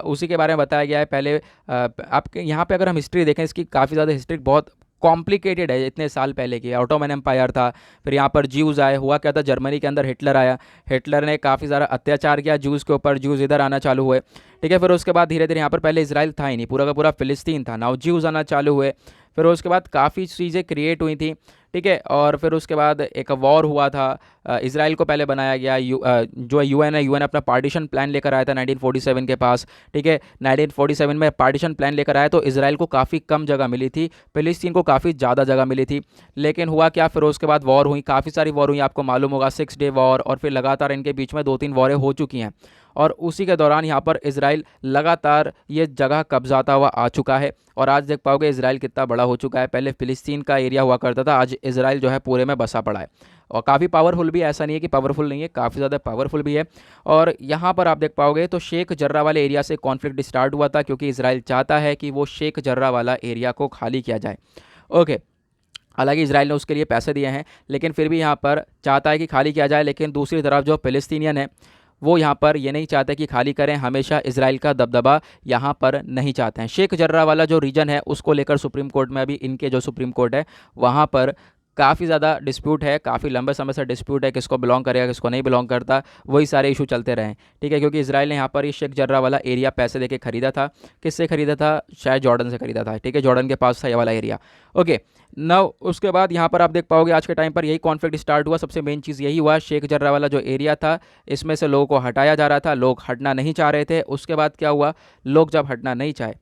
उसी के बारे में बताया गया है पहले। आपके यहाँ पे अगर हम हिस्ट्री देखें, इसकी काफ़ी ज़्यादा हिस्ट्री बहुत कॉम्प्लिकेटेड है। इतने साल पहले की ऑटोमन एम्पायर था, फिर यहाँ पर ज्यूज़ आए। हुआ क्या था, जर्मनी के अंदर हिटलर आया, हिटलर ने काफ़ी सारा अत्याचार किया ज्यूज़ के ऊपर, ज्यूज़ इधर आना चालू हुए। ठीक है, फिर उसके बाद धीरे धीरे यहाँ पर पहले इसराइल था ही नहीं, पूरा का पूरा फिलिस्तीन था, नाउ ज्यूज़ आना चालू हुए। फिर उसके बाद काफ़ी चीज़ें क्रिएट हुई थी। ठीक है, और फिर उसके बाद एक वॉर हुआ था। इसराइल को पहले बनाया गया, जो यूएन है, यूएन अपना पार्टीशन प्लान लेकर आया था 1947 के पास। ठीक है, 1947 में पार्टीशन प्लान लेकर आया तो इसराइल को काफ़ी कम जगह मिली थी, फिलिस्तीन को काफ़ी ज़्यादा जगह मिली थी। लेकिन हुआ क्या, फिर उसके बाद वॉर हुई, काफ़ी सारी वॉर हुई, आपको मालूम होगा 6 डे वॉर, और फिर लगातार इनके बीच में 2-3 वॉरें हो चुकी हैं। और उसी के दौरान यहाँ पर इसराइल लगातार ये जगह कब्जाता हुआ आ चुका है। और आज देख पाओगे इसराइल कितना बड़ा हो चुका है। पहले फ़िलिस्तीन का एरिया हुआ करता था, आज इसराइल जो है पूरे में बसा पड़ा है, और काफ़ी पावरफुल भी है। ऐसा नहीं है कि पावरफुल नहीं है, काफ़ी ज़्यादा पावरफुल भी है। और यहाँ पर आप देख पाओगे तो शेख जर्रा वाले एरिया से कॉन्फ्लिक्ट स्टार्ट हुआ था, क्योंकि इसराइल चाहता है कि वो शेख जर्रा वाला एरिया को खाली किया जाए। ओके, हालांकि इसराइल ने उसके लिए पैसे दिए हैं, लेकिन फिर भी यहाँ पर चाहता है कि खाली किया जाए। लेकिन दूसरी तरफ जो फ़िलिस्तीनियन है वो यहाँ पर ये नहीं चाहते कि खाली करें, हमेशा इसराइल का दबदबा यहाँ पर नहीं चाहते हैं। शेख जर्रा वाला जो रीजन है उसको लेकर सुप्रीम कोर्ट में, अभी इनके जो सुप्रीम कोर्ट है वहाँ पर काफ़ी ज़्यादा डिस्प्यूट है, काफ़ी लंबे समय से डिस्प्यूट है, किसको बिलोंग करेगा किसको नहीं बिलोंग करता, वही सारे इशू चलते रहे। ठीक है, क्योंकि इसराइल ने यहाँ पर ये शेख जर्रा वाला एरिया पैसे देके खरीदा था। किससे खरीदा था? शायद जॉर्डन से खरीदा था। ठीक है, जॉर्डन के पास था ये वाला एरिया। ओके, नाउ उसके बाद यहाँ पर आप देख पाओगे आज के टाइम पर यही कॉन्फ्लिक्ट स्टार्ट हुआ। सबसे मेन चीज़ यही हुआ, शेख जर्रा वाला जो एरिया था इसमें से लोगों को हटाया जा रहा था, लोग हटना नहीं चाह रहे थे। उसके बाद क्या हुआ, लोग जब हटना नहीं चाहे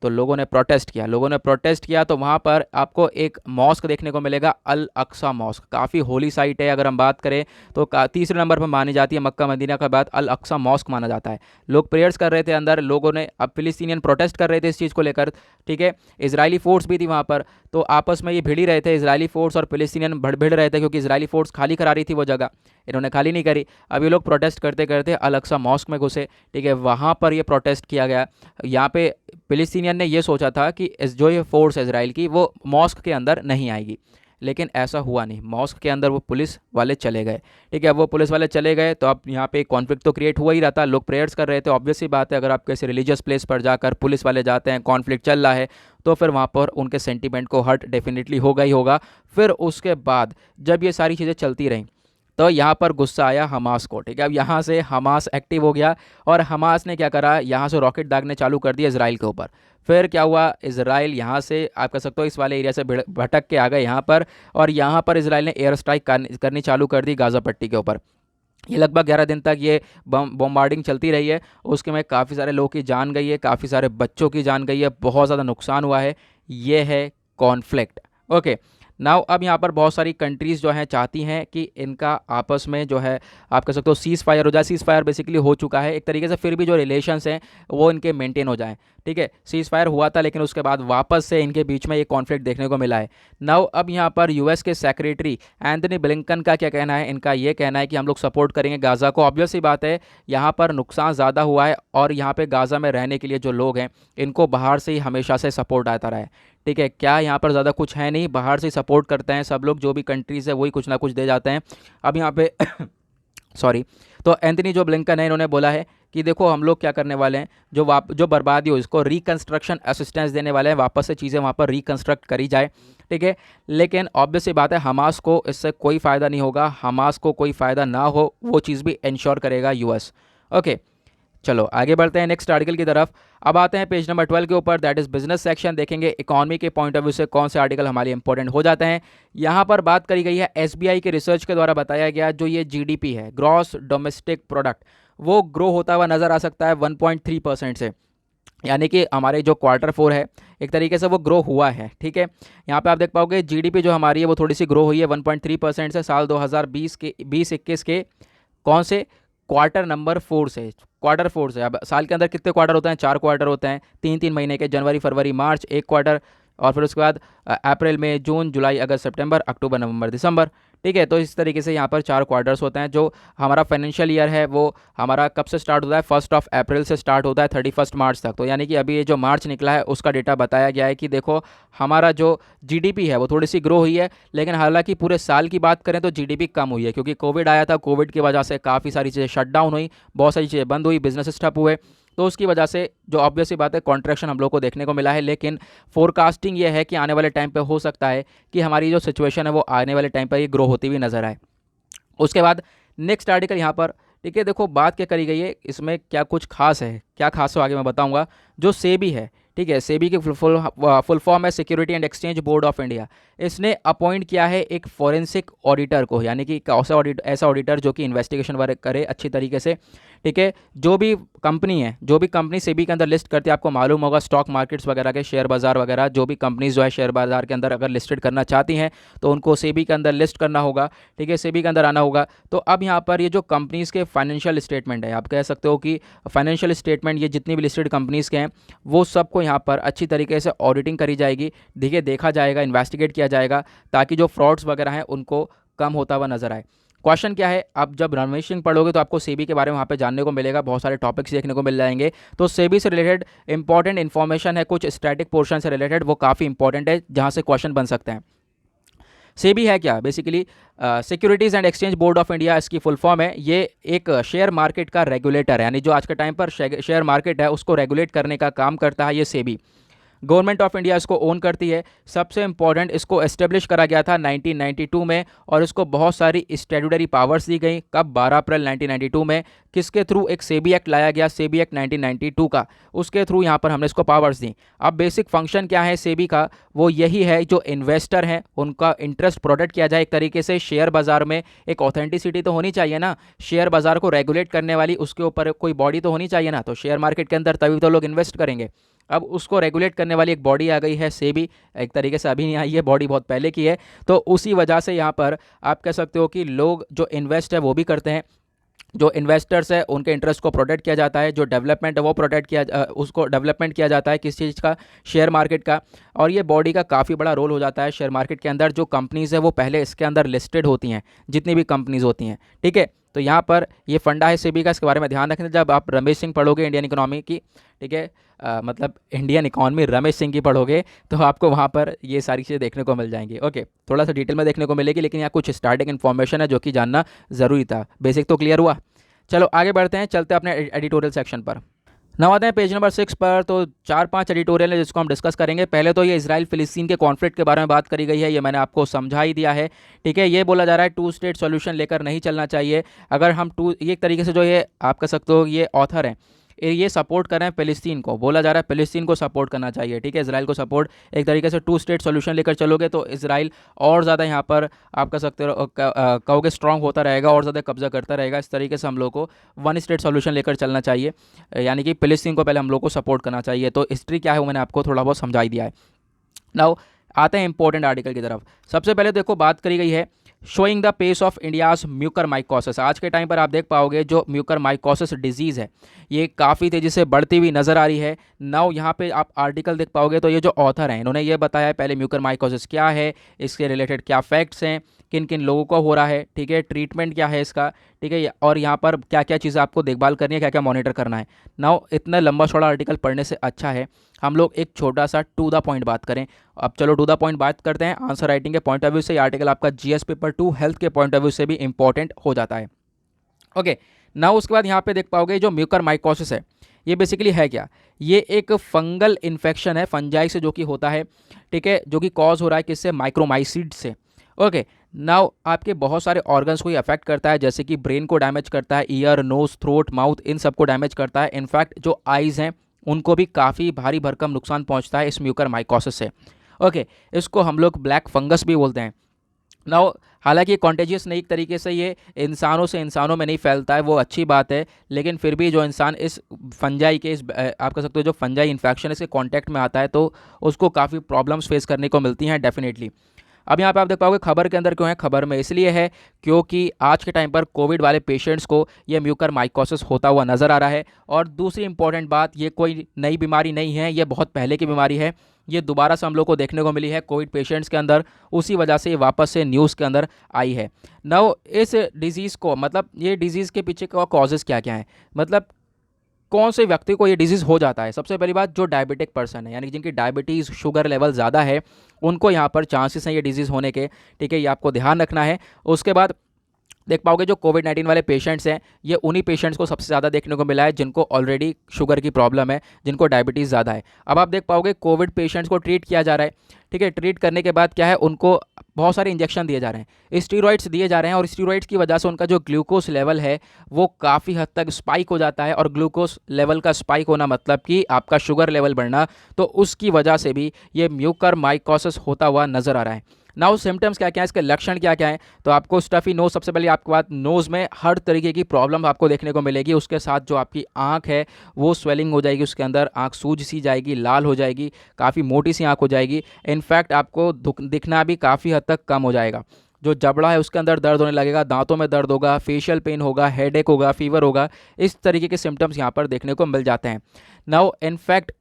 तो लोगों ने प्रोटेस्ट किया। लोगों ने प्रोटेस्ट किया तो वहाँ पर आपको एक मॉस्क देखने को मिलेगा, अल अक्सा मॉस्क। काफ़ी होली साइट है, अगर हम बात करें तो तीसरे नंबर पर मानी जाती है, मक्का मदीना के बाद अल अक्सा मॉस्क माना जाता है। लोग प्रेयर्स कर रहे थे अंदर, लोगों ने, अब फिलिस्तीनियन प्रोटेस्ट कर रहे थे इस चीज़ को लेकर। ठीक है, इजरायली फोर्स भी थी वहाँ पर, तो आपस में ये भिड़ ही रहे थे, इजरायली फोर्स और फिलिस्तीनियन भिड़ रहे थे, क्योंकि इजरायली फोर्स खाली करा रही थी वो जगह, इन्होंने खाली नहीं करी। अब ये लोग प्रोटेस्ट करते करते अल अक्सा मॉस्क में घुसे। ठीक है, वहाँ पर ये प्रोटेस्ट किया गया। यहाँ पे फिलिस्तीनियन ने ये सोचा था कि जो ये फोर्स है इजराइल की वो मॉस्क के अंदर नहीं आएगी, लेकिन ऐसा हुआ नहीं। मॉस्क के अंदर वो पुलिस वाले चले गए। ठीक है, अब वो पुलिस वाले चले गए तो अब यहाँ पे कॉन्फ्लिक्ट तो क्रिएट हुआ ही रहता, लोग प्रेयर्स कर रहे थे। ऑब्वियस सी बात है, अगर आप किसी रिलीजियस प्लेस पर जाकर पुलिस वाले जाते हैं, कॉन्फ्लिक्ट चल रहा है, तो फिर वहाँ पर उनके सेंटीमेंट को हर्ट डेफिनेटली होगा ही होगा। फिर उसके बाद जब ये सारी चीज़ें चलती रहीं तो यहाँ पर गुस्सा आया हमास को। ठीक है, अब यहाँ से हमास एक्टिव हो गया, और हमास ने क्या करा, यहाँ से रॉकेट दागने चालू कर दिया इसराइल के ऊपर। फिर क्या हुआ, इसराइल यहाँ से आप कह सकते हो इस वाले एरिया से भटक के आ गए यहाँ पर, और यहाँ पर इसराइल ने एयर स्ट्राइक करनी चालू कर दी गाज़ा पट्टी के ऊपर। ये लगभग 11 दिन तक ये बॉम्बार्डिंग चलती रही है। उसके में काफ़ी सारे लोगों की जान गई है, काफ़ी सारे बच्चों की जान गई है, बहुत ज़्यादा नुकसान हुआ है। ये है कॉन्फ्लिक्ट। ओके, नाउ अब यहाँ पर बहुत सारी कंट्रीज़ जो हैं चाहती हैं कि इनका आपस में जो है आप कह सकते हो सीज़ फायर हो जाए। सीज़ फायर बेसिकली हो चुका है एक तरीके से, फिर भी जो रिलेशंस हैं वो इनके मेंटेन हो जाएं। ठीक है, सीज़ फायर हुआ था लेकिन उसके बाद वापस से इनके बीच में ये कॉन्फ्लिक्ट देखने को मिला है। नाउ अब यहाँ पर यूएस के सेक्रेटरी एंथनी ब्लिंकन का क्या कहना है? इनका ये कहना है कि हम लोग सपोर्ट करेंगे गाज़ा को। ऑब्वियस सी बात है, यहाँ पर नुकसान ज़्यादा हुआ है और यहाँ पे गाज़ा में रहने के लिए जो लोग हैं इनको बाहर से ही हमेशा से सपोर्ट आता रहा है। ठीक है, क्या यहाँ पर ज़्यादा कुछ है नहीं, बाहर से सपोर्ट करते हैं सब लोग, जो भी कंट्रीज़ है वही कुछ ना कुछ दे जाते हैं। अब यहाँ पे सॉरी, तो एंथनी जो ब्लिंकन है इन्होंने बोला है कि देखो हम लोग क्या करने वाले हैं, जो बर्बादी हो इसको रिकंस्ट्रक्शन असिस्टेंस देने वाले हैं, वापस से चीज़ें वहाँ पर रिकंस्ट्रक्ट करी जाए। ठीक है, लेकिन ऑब्वियस सी बात है हमास को इससे कोई फ़ायदा नहीं होगा, हमास को कोई फ़ायदा ना हो वो चीज़ भी इंश्योर करेगा यूएस। ओके, चलो आगे बढ़ते हैं नेक्स्ट आर्टिकल की तरफ। अब आते हैं पेज नंबर 12 के ऊपर, दैट इज़ बिजनेस सेक्शन। देखेंगे इकोनॉमी के पॉइंट ऑफ व्यू से कौन से आर्टिकल हमारे इंपॉर्टेंट हो जाते हैं। यहाँ पर बात करी गई है एसबीआई के रिसर्च के द्वारा बताया गया जो ये जीडीपी है, ग्रॉस डोमेस्टिक प्रोडक्ट, वो ग्रो होता हुआ नज़र आ सकता है 1.3% से, यानी कि हमारे जो Q4 है एक तरीके से वो ग्रो हुआ है। ठीक है, यहाँ पे आप देख पाओगे जीडीपी जो हमारी है वो थोड़ी सी ग्रो हुई है 1.3% से साल 2020-21 के कौन से Q4 से, Q4 से। अब साल के अंदर कितने क्वार्टर होते हैं? 4 क्वार्टर होते हैं, 3-3 महीने के, जनवरी फरवरी मार्च एक क्वार्टर, और फिर उसके बाद अप्रैल मई जून जुलाई अगस्त सितंबर अक्टूबर नवंबर दिसंबर। ठीक है, तो इस तरीके से यहाँ पर 4 क्वार्टर्स होते हैं। जो हमारा फाइनेंशियल ईयर है वो हमारा कब से स्टार्ट होता है? 1 अप्रैल से स्टार्ट होता है 31 मार्च तक। तो यानी कि अभी ये जो मार्च निकला है उसका डेटा बताया गया है कि देखो हमारा जो जीडीपी है वो थोड़ी सी ग्रो हुई है, लेकिन हालांकि पूरे साल की बात करें तो जीडीपी कम हुई है, क्योंकि कोविड आया था, कोविड की वजह से काफ़ी सारी चीज़ें शट डाउन हुई, बहुत सारी चीज़ें बंद हुई, बिजनेस ठप हुए, तो उसकी वजह से जो ऑब्वियस सी बात है कॉन्ट्रैक्शन हम लोग को देखने को मिला है। लेकिन फोरकास्टिंग ये है कि आने वाले टाइम पे हो सकता है कि हमारी जो सिचुएशन है वो आने वाले टाइम पर ये ग्रो होती हुई नज़र आए। उसके बाद नेक्स्ट आर्टिकल यहाँ पर, ठीक है, देखो बात क्या करी गई है, इसमें क्या कुछ खास है, क्या खास हो आगे मैं बताऊंगा। जो सेबी है, ठीक है, सेबी की फुल फॉर्म है security and exchange board of India. इसने अपॉइंट किया है एक फॉरेंसिक ऑडिटर को, यानी कि ऐसा ऑडिटर जो कि इन्वेस्टिगेशन वर्क करे अच्छी तरीके से। ठीक है, जो भी कंपनी सेबी के अंदर लिस्ट करती है, आपको मालूम होगा स्टॉक मार्केट्स वगैरह के, शेयर बाजार वगैरह, जो भी कंपनीज जो है शेयर बाजार के अंदर अगर लिस्टेड करना चाहती हैं तो उनको सेबी के अंदर लिस्ट करना होगा। ठीक है, सेबी के अंदर आना होगा। तो अब यहाँ पर ये जो कंपनीज़ के फाइनेंशियल स्टेटमेंट है, आप कह सकते हो कि फाइनेंशियल स्टेटमेंट ये जितनी भी लिस्टेड कंपनीज़ के हैं वो सबको यहाँ पर अच्छी तरीके से ऑडिटिंग करी जाएगी। देखिए, देखा जाएगा, इन्वेस्टिगेट किया जाएगा, ताकि जो फ्रॉड्स वगैरह हैं उनको कम होता हुआ नजर आए। क्वेश्चन क्या है, आप जब रमेशिंग पढ़ोगे तो आपको सेबी के बारे में वहाँ पे जानने को मिलेगा, बहुत सारे टॉपिक्स देखने को मिल जाएंगे। तो सेबी से रिलेटेड इंपॉर्टेंट इन्फॉर्मेशन है, कुछ स्टैटिक पोर्शन से रिलेटेड, वो काफ़ी इंपॉर्टेंट है जहाँ से क्वेश्चन बन सकते हैं। सेबी है क्या? Basically securities and exchange board of India इसकी फुल फॉर्म है। ये एक शेयर मार्केट का रेगुलेटर है, यानी जो आज के टाइम पर शेयर मार्केट है उसको रेगुलेट करने का काम करता है ये सेबी। गवर्नमेंट ऑफ इंडिया इसको ओन करती है। सबसे इंपॉर्टेंट, इसको एस्टेब्लिश करा गया था 1992 में, और इसको बहुत सारी स्टैट्यूटरी पावर्स दी गई। कब? 12 अप्रैल 1992 में। किसके थ्रू? एक सेबी एक्ट लाया गया, सेबी एक्ट 1992 का, उसके थ्रू यहाँ पर हमने इसको पावर्स दी। अब बेसिक फंक्शन क्या है सेबी का? वो यही है, जो इन्वेस्टर हैं उनका इंटरेस्ट प्रोटेक्ट किया जाए एक तरीके से। शेयर बाजार में एक ऑथेंटिसिटी तो होनी चाहिए ना, शेयर बाजार को रेगुलेट करने वाली उसके ऊपर कोई बॉडी तो होनी चाहिए ना, तो शेयर मार्केट के अंदर तभी तो लोग इन्वेस्ट करेंगे। अब उसको रेगुलेट करने वाली एक बॉडी आ गई है सेबी, एक तरीके से अभी नहीं आई है, बॉडी बहुत पहले की है। तो उसी वजह से यहाँ पर आप कह सकते हो कि लोग जो इन्वेस्ट है वो भी करते हैं, जो इन्वेस्टर्स है उनके इंटरेस्ट को प्रोटेक्ट किया जाता है, जो डेवलपमेंट है वो उसको डेवलपमेंट किया जाता है, किस चीज़ का? शेयर मार्केट का। और ये बॉडी का काफ़ी बड़ा रोल हो जाता है शेयर मार्केट के अंदर। जो कंपनीज़ है वो पहले इसके अंदर लिस्टेड होती हैं, जितनी भी कंपनीज़ होती हैं। ठीक है, तो यहाँ पर ये फंडा है सेबी का, इसके बारे में ध्यान रखना जब आप रमेश सिंह पढ़ोगे इंडियन इकोनॉमी की। ठीक है, मतलब इंडियन इकोनॉमी रमेश सिंह की पढ़ोगे तो आपको वहाँ पर ये सारी चीज़ें देखने को मिल जाएंगी। ओके, थोड़ा सा डिटेल में देखने को मिलेगी, लेकिन यहाँ कुछ स्टार्टिंग इन्फॉर्मेशन है जो कि जानना ज़रूरी था। बेसिक तो क्लियर हुआ। चलो आगे बढ़ते हैं, चलते हैं अपने एडिटोरियल सेक्शन पर। नौ आते हैं पेज नंबर 6 पर। तो 4-5 एडिटोरियल है जिसको हम डिस्कस करेंगे। पहले तो ये इजराइल फिलिस्तीन के कॉन्फ्लिक्ट के बारे में बात करी गई है, ये मैंने आपको समझा ही दिया है। ठीक है, ये बोला जा रहा है 2 स्टेट सॉल्यूशन लेकर नहीं चलना चाहिए। अगर हम ये एक तरीके से जो ये आप कह सकते हो ये ऑथर हैं, ये सपोर्ट कर रहे हैं फिलिस्तीन को, बोला जा रहा है फिलिस्तीन को सपोर्ट करना चाहिए। ठीक है, इजराइल को सपोर्ट, एक तरीके से 2 स्टेट सॉल्यूशन लेकर चलोगे तो इजराइल और ज़्यादा यहाँ पर आप कह सकते हो कहोगे स्ट्रांग होता रहेगा और ज़्यादा कब्जा करता रहेगा। इस तरीके से हम लोग को 1 स्टेट सॉल्यूशन लेकर चलना चाहिए, यानी कि फिलिस्तीन को पहले हम लोग को सपोर्ट करना चाहिए। तो हिस्ट्री क्या है वो मैंने आपको थोड़ा बहुत समझा ही दिया है। नाउ आते हैं इंपॉर्टेंट आर्टिकल की तरफ। सबसे पहले देखो बात करी गई है showing the pace of India's mucormycosis. आज के टाइम पर आप देख पाओगे जो म्यूकरमाइकोसिस डिजीज़ है ये काफ़ी तेज़ी से बढ़ती हुई नज़र आ रही है। नाउ यहाँ पे आप आर्टिकल देख पाओगे तो ये जो ऑथर हैं इन्होंने ये बताया है पहले म्यूकरमाइकोसिस क्या है, इसके रिलेटेड क्या फैक्ट्स हैं, किन किन लोगों को हो रहा है, ठीक है, ट्रीटमेंट क्या है इसका, ठीक है, और यहाँ पर क्या क्या चीज़ें आपको देखभाल करनी है, क्या क्या मॉनिटर करना है। नाउ इतना लंबा चौड़ा आर्टिकल पढ़ने से अच्छा है हम लोग एक छोटा सा टू द पॉइंट बात करें। अब चलो टू द पॉइंट बात करते हैं। आंसर राइटिंग के पॉइंट ऑफ व्यू से ये आर्टिकल आपका जीएस पेपर 2 हेल्थ के पॉइंट ऑफ व्यू से भी इंपॉर्टेंट हो जाता है। ओके, नाउ उसके बाद यहाँ पे देख पाओगे जो म्यूकरमाइकोसिस है ये बेसिकली है क्या, ये एक फंगल इन्फेक्शन है फंजाई से जो कि होता है, ठीक है, जो कि कॉज हो रहा है किससे, माइक्रोमाइसीड से। ओके, नाउ आपके बहुत सारे ऑर्गन्स को ये अफेक्ट करता है, जैसे कि ब्रेन को डैमेज करता है, ईयर, नोज, थ्रोट, माउथ, इन सबको डैमेज करता है। इनफैक्ट जो आइज़ हैं उनको भी काफ़ी भारी भरकम नुकसान पहुंचता है इस म्यूकरमाइकोसिस से। ओके, इसको हम लोग ब्लैक फंगस भी बोलते हैं। नाउ हालांकि कॉन्टेजियस नहीं, एक तरीके से ये इंसानों से इंसानों में नहीं फैलता है, वो अच्छी बात है, लेकिन फिर भी जो इंसान इस फंजाई के आप कह सकते हो जो फंजाई इन्फेक्शन इसके कांटेक्ट में आता है तो उसको काफ़ी प्रॉब्लम्स फेस करने को मिलती हैं डेफिनेटली। अब यहाँ पे आप देख पाओगे खबर के अंदर क्यों है, खबर में इसलिए है क्योंकि आज के टाइम पर कोविड वाले पेशेंट्स को ये म्यूकरमाइकोसिस होता हुआ नज़र आ रहा है। और दूसरी इंपॉर्टेंट बात, ये कोई नई बीमारी नहीं है, ये बहुत पहले की बीमारी है, ये दोबारा से हम लोग को देखने को मिली है कोविड पेशेंट्स के अंदर, उसी वजह से ये वापस से न्यूज़ के अंदर आई है। नाउ इस डिज़ीज़ को, मतलब ये डिज़ीज़ के पीछे का कॉजेज़ क्या क्या है, मतलब कौन से व्यक्ति को ये डिजीज़ हो जाता है। सबसे पहली बात, जो डायबिटिक पर्सन है यानी जिनकी डायबिटीज़ शुगर लेवल ज़्यादा है उनको यहाँ पर चांसेस हैं ये डिजीज़ होने के, ठीक है, ये आपको ध्यान रखना है। उसके बाद देख पाओगे जो कोविड-19 वाले पेशेंट्स हैं ये उन्हीं पेशेंट्स को सबसे ज़्यादा देखने को मिला है जिनको ऑलरेडी शुगर की प्रॉब्लम है, जिनको डायबिटीज़ ज़्यादा है। अब आप देख पाओगे कोविड पेशेंट्स को ट्रीट किया जा रहा है, ठीक है, ट्रीट करने के बाद क्या है उनको बहुत सारे इंजेक्शन दिए जा रहे हैं, स्टीरॉइड्स दिए जा रहे हैं, और स्टीरॉइड्स की वजह से उनका जो ग्लूकोज लेवल है वो काफ़ी हद तक स्पाइक हो जाता है। और ग्लूकोज लेवल का स्पाइक होना मतलब कि आपका शुगर लेवल बढ़ना, तो उसकी वजह से भी ये म्यूकरमाइकोसिस होता हुआ नज़र आ रहा है। नाउ सिम्टम्स क्या क्या है, इसके लक्षण क्या क्या हैं, तो आपको स्टफी नोज, सबसे पहले आपके पास नोज़ में हर तरीके की प्रॉब्लम आपको देखने को मिलेगी। उसके साथ जो आपकी आंख है वो स्वेलिंग हो जाएगी, उसके अंदर आंख सूज सी जाएगी, लाल हो जाएगी, काफ़ी मोटी सी आंख हो जाएगी। इनफैक्ट आपको दिखना भी काफ़ी हद तक कम हो जाएगा। जो जबड़ा है उसके अंदर दर्द होने लगेगा, दांतों में दर्द होगा, फेशियल पेन होगा, हेडेक होगा, फीवर होगा, इस तरीके के सिम्टम्स यहाँ पर देखने को मिल जाते हैं। नाउ इनफैक्ट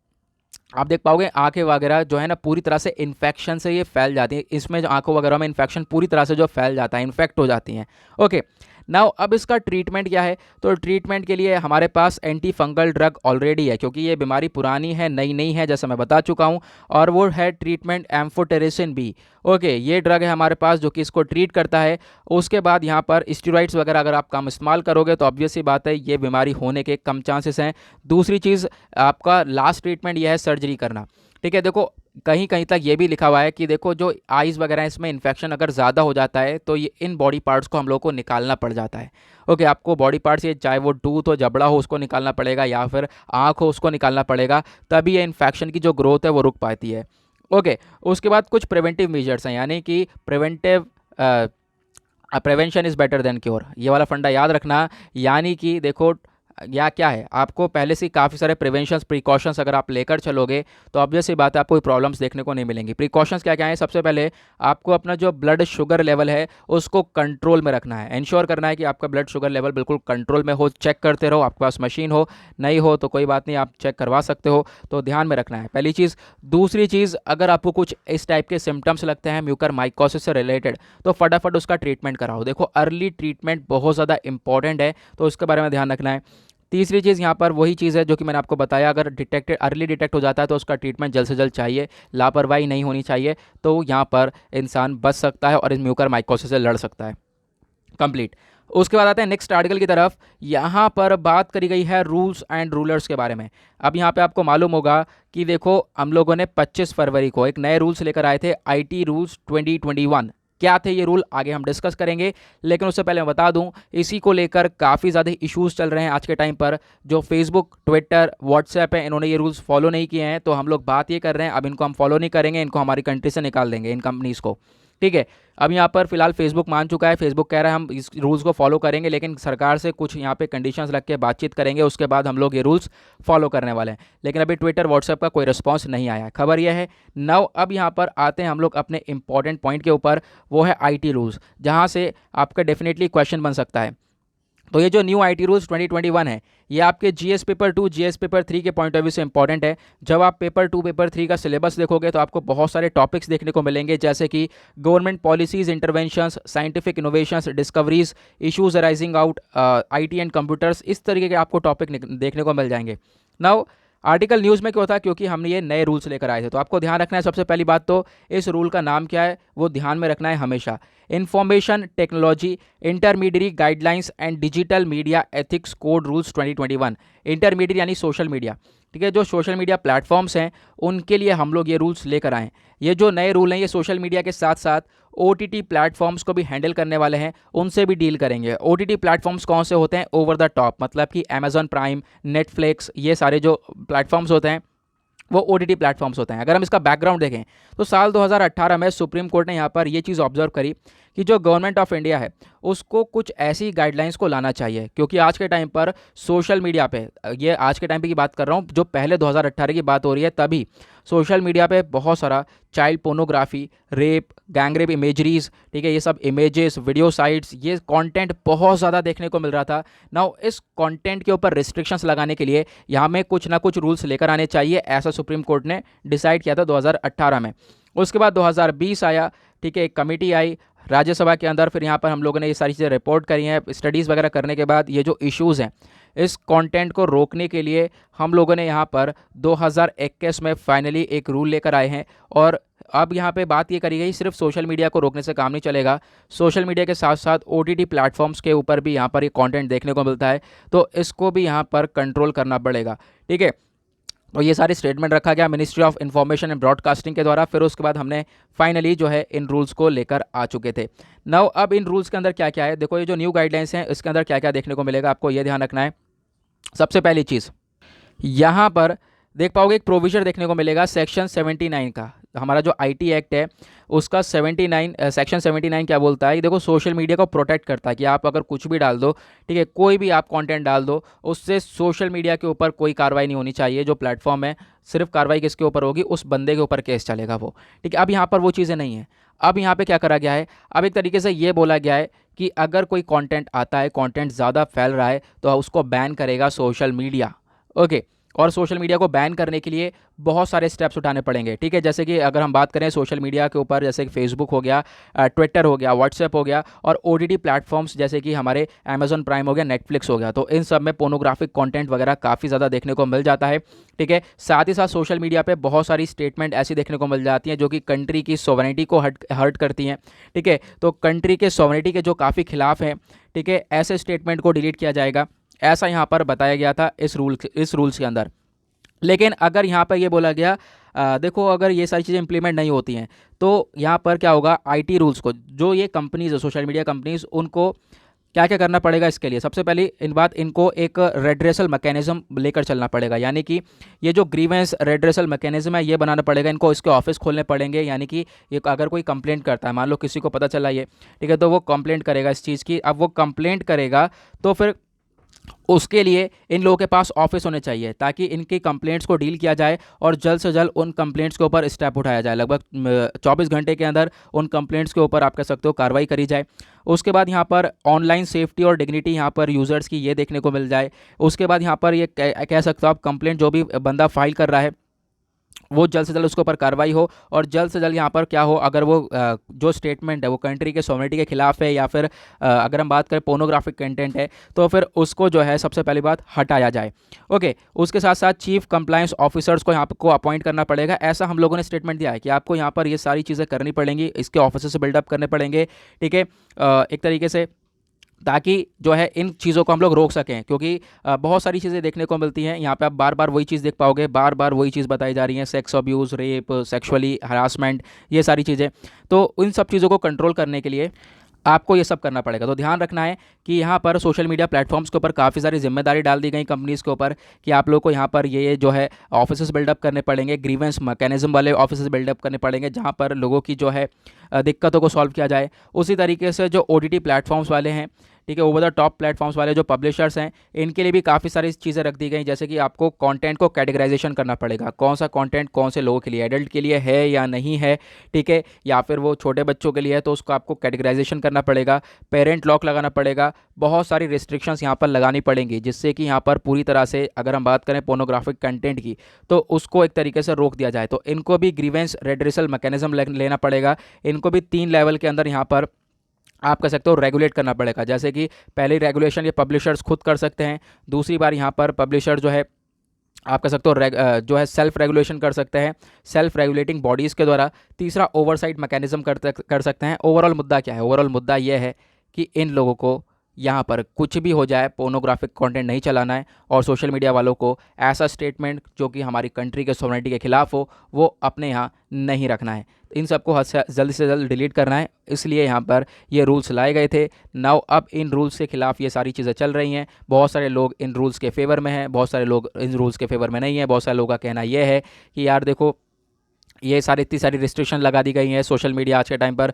आप देख पाओगे आंखें वगैरह जो है ना पूरी तरह से इन्फेक्शन से ये फैल जाती हैं, इसमें जो आंखों वगैरह में इन्फेक्शन पूरी तरह से जो फैल जाता है, इन्फेक्ट हो जाती हैं। ओके, नाउ अब इसका ट्रीटमेंट क्या है, तो ट्रीटमेंट के लिए हमारे पास एंटी फंगल ड्रग ऑलरेडी है, क्योंकि ये बीमारी पुरानी है, नई नहीं है, जैसा मैं बता चुका हूँ, और वो है ट्रीटमेंट एम्फोटेरिसिन बी। ओके, ये ड्रग है हमारे पास जो कि इसको ट्रीट करता है। उसके बाद यहाँ पर स्टेरॉइड्स वगैरह अगर आप कम इस्तेमाल करोगे तो ऑब्वियस सी बात है ये बीमारी होने के कम चांसेस हैं। दूसरी चीज़, आपका लास्ट ट्रीटमेंट यह है सर्जरी करना, ठीक है। देखो कहीं कहीं तक ये भी लिखा हुआ है कि देखो जो आइज़ वगैरह है इसमें इन्फेक्शन अगर ज़्यादा हो जाता है तो ये इन बॉडी पार्ट्स को हम लोग को निकालना पड़ जाता है। ओके, आपको बॉडी पार्ट्स, ये चाहे वो टूथ हो, जबड़ा हो, उसको निकालना पड़ेगा, या फिर आँख हो उसको निकालना पड़ेगा, तभी ये इन्फेक्शन की जो ग्रोथ है वो रुक पाती है। ओके, उसके बाद कुछ प्रिवेंटिव मेजर्स हैं, यानी कि prevention is better than cure, ये वाला फंडा याद रखना। यानी कि देखो या क्या है, आपको पहले से काफ़ी सारे प्रिवेंशंस, प्रिकॉशंस अगर आप लेकर चलोगे तो ऑब्वियस सी बात है आपको कोई प्रॉब्लम्स देखने को नहीं मिलेंगी। प्रिकॉशंस क्या क्या है, सबसे पहले आपको अपना जो ब्लड शुगर लेवल है उसको कंट्रोल में रखना है, इंश्योर करना है कि आपका ब्लड शुगर लेवल बिल्कुल कंट्रोल में हो, चेक करते रहो। आपके पास मशीन हो, नहीं हो तो कोई बात नहीं, आप चेक करवा सकते हो, तो ध्यान में रखना है, पहली चीज़। दूसरी चीज़, अगर आपको कुछ इस टाइप के सिम्टम्स लगते हैं म्यूकरमाइकोसिस से रिलेटेड तो फटाफट उसका ट्रीटमेंट कराओ। देखो अर्ली ट्रीटमेंट बहुत ज़्यादा इंपॉर्टेंट है, तो उसके बारे में ध्यान रखना है। तीसरी चीज़ यहाँ पर वही चीज़ है जो कि मैंने आपको बताया, अगर अर्ली डिटेक्ट हो जाता है तो उसका ट्रीटमेंट जल्द से जल्द चाहिए, लापरवाही नहीं होनी चाहिए, तो यहाँ पर इंसान बच सकता है और इस म्यूकरमाइकोसिस से लड़ सकता है। कंप्लीट। उसके बाद आते हैं नेक्स्ट आर्टिकल की तरफ। यहाँ पर बात करी गई है रूल्स एंड रूलर्स के बारे में। अब यहाँ पे आपको मालूम होगा कि देखो हम लोगों ने 25 फरवरी को एक नए रूल्स लेकर आए थे, IT रूल्स 2021। क्या थे ये रूल आगे हम डिस्कस करेंगे, लेकिन उससे पहले मैं बता दूं इसी को लेकर काफ़ी ज़्यादा इश्यूज़ चल रहे हैं आज के टाइम पर। जो फेसबुक, ट्विटर, व्हाट्सएप है, इन्होंने ये रूल्स फॉलो नहीं किए हैं, तो हम लोग बात ये कर रहे हैं अब इनको हम फॉलो नहीं करेंगे, इनको हमारी कंट्री से निकाल देंगे इन कंपनीज़ को, ठीक है। अब यहाँ पर फिलहाल फेसबुक मान चुका है, फेसबुक कह रहा है हम इस रूल्स को फॉलो करेंगे, लेकिन सरकार से कुछ यहाँ पे कंडीशंस रख के बातचीत करेंगे, उसके बाद हम लोग ये रूल्स फॉलो करने वाले हैं। लेकिन अभी ट्विटर व्हाट्सएप का कोई रिस्पॉन्स नहीं आया है, खबर यह है। नाउ अब यहाँ पर आते हैं हम लोग अपने इंपॉर्टेंट पॉइंट के ऊपर, वो है आईटी रूल्स, जहाँ से आपका डेफिनेटली क्वेश्चन बन सकता है। तो ये जो न्यू आईटी रूल्स 2021 है, ये आपके जीएस पेपर 2 जीएस पेपर 3 के पॉइंट ऑफ व्यू से इंपॉर्टेंट है। जब आप पेपर 2 पेपर 3 का सिलेबस देखोगे तो आपको बहुत सारे टॉपिक्स देखने को मिलेंगे, जैसे कि government policies, interventions, scientific innovations, discoveries, issues arising out IT and computers, इस तरीके के आपको टॉपिक देखने को मिल जाएंगे। नाउ आर्टिकल न्यूज़ में क्यों था, क्योंकि हमने ये नए रूल्स लेकर आए थे। तो आपको ध्यान रखना है, सबसे पहली बात तो इस रूल का नाम क्या है वो ध्यान में रखना है हमेशा। Information technology intermediate guidelines and digital media ethics code rules 2021। Intermediate यानी सोशल मीडिया, ठीक है, जो सोशल मीडिया प्लेटफॉर्म्स हैं उनके लिए हम लोग ये रूल्स लेकर आए। ये जो नए रूल हैं ये सोशल मीडिया के साथ साथ ओटीटी प्लेटफॉर्म्स को भी हैंडल करने वाले हैं, उनसे भी डील करेंगे। ओटीटी प्लेटफॉर्म्स कौन से होते हैं, ओवर द टॉप, मतलब कि अमेजॉन प्राइम, नेटफ्लिक्स, ये सारे जो प्लेटफॉर्म्स होते हैं वो ओटीटी प्लेटफॉर्म्स होते हैं। अगर हम इसका बैकग्राउंड देखें तो साल 2018 में सुप्रीम कोर्ट ने यहाँ पर ये चीज़ ऑब्जर्व करी कि जो गवर्नमेंट ऑफ इंडिया है उसको कुछ ऐसी गाइडलाइंस को लाना चाहिए, क्योंकि आज के टाइम पर सोशल मीडिया पे, ये आज के टाइम पे की बात कर रहा हूँ, जो पहले 2018 की बात हो रही है, तभी सोशल मीडिया पे बहुत सारा child pornography, rape, gang rape imageries, ठीक है, ये सब इमेजेस, वीडियो साइट्स, ये कंटेंट बहुत ज़्यादा देखने को मिल रहा था। नाउ इस कंटेंट के ऊपर रिस्ट्रिक्शंस लगाने के लिए यहाँ में कुछ ना कुछ रूल्स लेकर आने चाहिए, ऐसा सुप्रीम कोर्ट ने डिसाइड किया था 2018 में। उसके बाद 2020 आया, ठीक है, एक कमेटी आई राज्यसभा के अंदर, फिर यहाँ पर हम लोगों ने ये सारी चीज़ें रिपोर्ट करी हैं, स्टडीज़ वगैरह करने के बाद ये जो इश्यूज़ हैं इस कंटेंट को रोकने के लिए हम लोगों ने यहाँ पर 2021 में फाइनली एक रूल लेकर आए हैं। और अब यहाँ पे बात ये करी गई, सिर्फ सोशल मीडिया को रोकने से काम नहीं चलेगा, सोशल मीडिया के साथ साथ ओटीटी प्लेटफॉर्म्स के ऊपर भी यहाँ पर ये कंटेंट देखने को मिलता है, तो इसको भी यहाँ पर कंट्रोल करना पड़ेगा, ठीक है। तो ये सारी स्टेटमेंट रखा गया ministry of information and broadcasting के द्वारा। फिर उसके बाद हमने फाइनली जो है इन रूल्स को लेकर आ चुके थे। नाउ अब इन रूल्स के अंदर क्या क्या है, देखो ये जो न्यू गाइडलाइंस हैं इसके अंदर क्या क्या देखने को मिलेगा, आपको ये ध्यान रखना है। सबसे पहली चीज़ यहाँ पर देख पाओगे एक प्रोविजन देखने को मिलेगा सेक्शन 79 का, हमारा जो आईटी एक्ट है उसका 79 सेक्शन 79 क्या बोलता है, देखो सोशल मीडिया को प्रोटेक्ट करता है कि आप अगर कुछ भी डाल दो, ठीक है, कोई भी आप कंटेंट डाल दो, उससे सोशल मीडिया के ऊपर कोई कार्रवाई नहीं होनी चाहिए। जो प्लेटफॉर्म है सिर्फ कार्रवाई किसके ऊपर होगी, उस बंदे के ऊपर केस चलेगा वो, ठीक है। अब यहाँ पर वो चीज़ें नहीं है। अब यहाँ पे क्या करा गया है, अब एक तरीके से ये बोला गया है कि अगर कोई कंटेंट आता है, कंटेंट ज़्यादा फैल रहा है, तो उसको बैन करेगा सोशल मीडिया, ओके। और सोशल मीडिया को बैन करने के लिए बहुत सारे स्टेप्स उठाने पड़ेंगे, ठीक है। जैसे कि अगर हम बात करें सोशल मीडिया के ऊपर, जैसे कि फेसबुक हो गया, ट्विटर हो गया, व्हाट्सएप हो गया, और ओटीटी प्लेटफॉर्म्स जैसे कि हमारे अमेजॉन प्राइम हो गया, नेटफ्लिक्स हो गया, तो इन सब में पोर्नोग्राफिक कंटेंट वगैरह काफ़ी ज़्यादा देखने को मिल जाता है, ठीक है। साथ ही साथ सोशल मीडिया पे बहुत सारी स्टेटमेंट ऐसी देखने को मिल जाती हैं जो कि कंट्री की सॉवरेनिटी को हर्ट करती हैं, ठीक है। तो कंट्री के सॉवरेनिटी के जो काफ़ी खिलाफ हैं, ठीक है, ऐसे स्टेटमेंट को डिलीट किया जाएगा, ऐसा यहाँ पर बताया गया था इस रूल्स के अंदर। लेकिन अगर यहाँ पर ये बोला गया देखो अगर ये सारी चीज़ें इंप्लीमेंट नहीं होती हैं तो यहाँ पर क्या होगा, आईटी रूल्स को जो ये कंपनीज है, सोशल मीडिया कंपनीज, उनको क्या क्या करना पड़ेगा इसके लिए। सबसे पहली इनको एक रेड्रेसल मैकेनिज्म लेकर चलना पड़ेगा, यानी कि ये जो ग्रीवेंस रेड्रेसल मैकेनिज्म है ये बनाना पड़ेगा इनको, इसके ऑफिस खोलने पड़ेंगे। यानी कि ये अगर कोई कंप्लेंट करता है, मान लो किसी को पता चला ये, ठीक है, तो वो कंप्लेंट करेगा इस चीज़ की। अब वो कंप्लेंट करेगा तो फिर उसके लिए इन लोगों के पास ऑफिस होने चाहिए ताकि इनकी कंप्लेंट्स को डील किया जाए और जल्द से जल्द उन कंप्लेंट्स के ऊपर स्टेप उठाया जाए। लगभग 24 घंटे के अंदर उन कंप्लेंट्स के ऊपर आप कह सकते हो कार्रवाई करी जाए। उसके बाद यहाँ पर ऑनलाइन सेफ्टी और डिग्निटी यहाँ पर यूज़र्स की ये देखने को मिल जाए। उसके बाद यहाँ पर ये कह सकते हो आप कंप्लेंट जो भी बंदा फाइल कर रहा है वो जल्द से जल्द उसके ऊपर कार्रवाई हो, और जल्द से जल्द यहाँ पर क्या हो, अगर वो जो स्टेटमेंट है वो कंट्री के सॉवरेनिटी के खिलाफ है या फिर अगर हम बात करें पोर्नोग्राफिक कंटेंट है तो फिर उसको जो है सबसे पहली बात हटाया जाए, ओके। उसके साथ साथ चीफ कंप्लायंस ऑफिसर्स को यहाँ को अपॉइंट करना पड़ेगा, ऐसा हम लोगों ने स्टेटमेंट दिया है कि आपको यहाँ पर ये सारी चीज़ें करनी पड़ेंगी, इसके ऑफिस से बिल्डअप करने पड़ेंगे, ठीक है, एक तरीके से, ताकि जो है इन चीज़ों को हम लोग रोक सकें। क्योंकि बहुत सारी चीज़ें देखने को मिलती हैं यहाँ पे, आप बार बार वही चीज़ देख पाओगे, बार बार वही चीज़ बताई जा रही है, sex abuse, rape, sexually harassment, ये सारी चीज़ें। तो इन सब चीज़ों को कंट्रोल करने के लिए आपको ये सब करना पड़ेगा। तो ध्यान रखना है कि यहाँ पर सोशल मीडिया प्लेटफॉर्म्स के ऊपर काफ़ी सारी जिम्मेदारी डाल दी गई कंपनीज़ के ऊपर कि आप लोग को यहाँ पर ये जो है ऑफिसेस बिल्डअप करने पड़ेंगे, ग्रीवेंस मैकेनिज्म वाले ऑफिसेस बिल्डअप करने पड़ेंगे जहाँ पर लोगों की जो है दिक्कतों को सॉल्व किया जाए। उसी तरीके से जो OTT प्लेटफॉर्म्स वाले हैं, ठीक है, ओवर द टॉप प्लेटफॉर्म्स वाले जो पब्लिशर्स हैं, इनके लिए भी काफ़ी सारी चीज़ें रख दी गई, जैसे कि आपको कंटेंट को कैटेगराइजेशन करना पड़ेगा, कौन सा कंटेंट कौन से लोगों के लिए, एडल्ट के लिए है या नहीं है, ठीक है, या फिर वो छोटे बच्चों के लिए है, तो उसको आपको कैटेगराइजेशन करना पड़ेगा, पेरेंट लॉक लगाना पड़ेगा, बहुत सारी रिस्ट्रिक्शंस यहाँ पर लगानी पड़ेंगी, जिससे कि यहाँ पर पूरी तरह से अगर हम बात करें पोर्नोग्राफिक कंटेंट की तो उसको एक तरीके से रोक दिया जाए। तो इनको भी ग्रीवेंस रेड्रेसल मैकेनिज्म लेना पड़ेगा, इनको भी 3 लेवल के अंदर यहाँ पर आप कह सकते हो रेगुलेट करना पड़ेगा। जैसे कि पहली रेगुलेशन ये पब्लिशर्स खुद कर सकते हैं, दूसरी बार यहाँ पर पब्लिशर जो है आप कह सकते हो जो है सेल्फ रेगुलेशन कर सकते हैं सेल्फ रेगुलेटिंग बॉडीज़ के द्वारा, तीसरा ओवरसाइट मैकेनिज्म कर सकते हैं। ओवरऑल मुद्दा क्या है? ओवरऑल मुद्दा ये है कि इन लोगों को यहाँ पर कुछ भी हो जाए पोर्नोग्राफिक कंटेंट नहीं चलाना है, और सोशल मीडिया वालों को ऐसा स्टेटमेंट जो कि हमारी कंट्री के सॉवरेनिटी के खिलाफ हो वो अपने यहाँ नहीं रखना है। इन सबको जल्द से जल्द डिलीट करना है, इसलिए यहाँ पर ये रूल्स लाए गए थे। नाउ अब इन रूल्स के खिलाफ ये सारी चीज़ें चल रही हैं, बहुत सारे लोग इन रूल्स के फेवर में हैं, बहुत सारे लोग इन रूल्स के फेवर में नहीं हैं। बहुत सारे लोगों का कहना यह है कि यार देखो ये इतनी सारी रिस्ट्रिक्शन लगा दी गई हैं सोशल मीडिया आज के टाइम पर,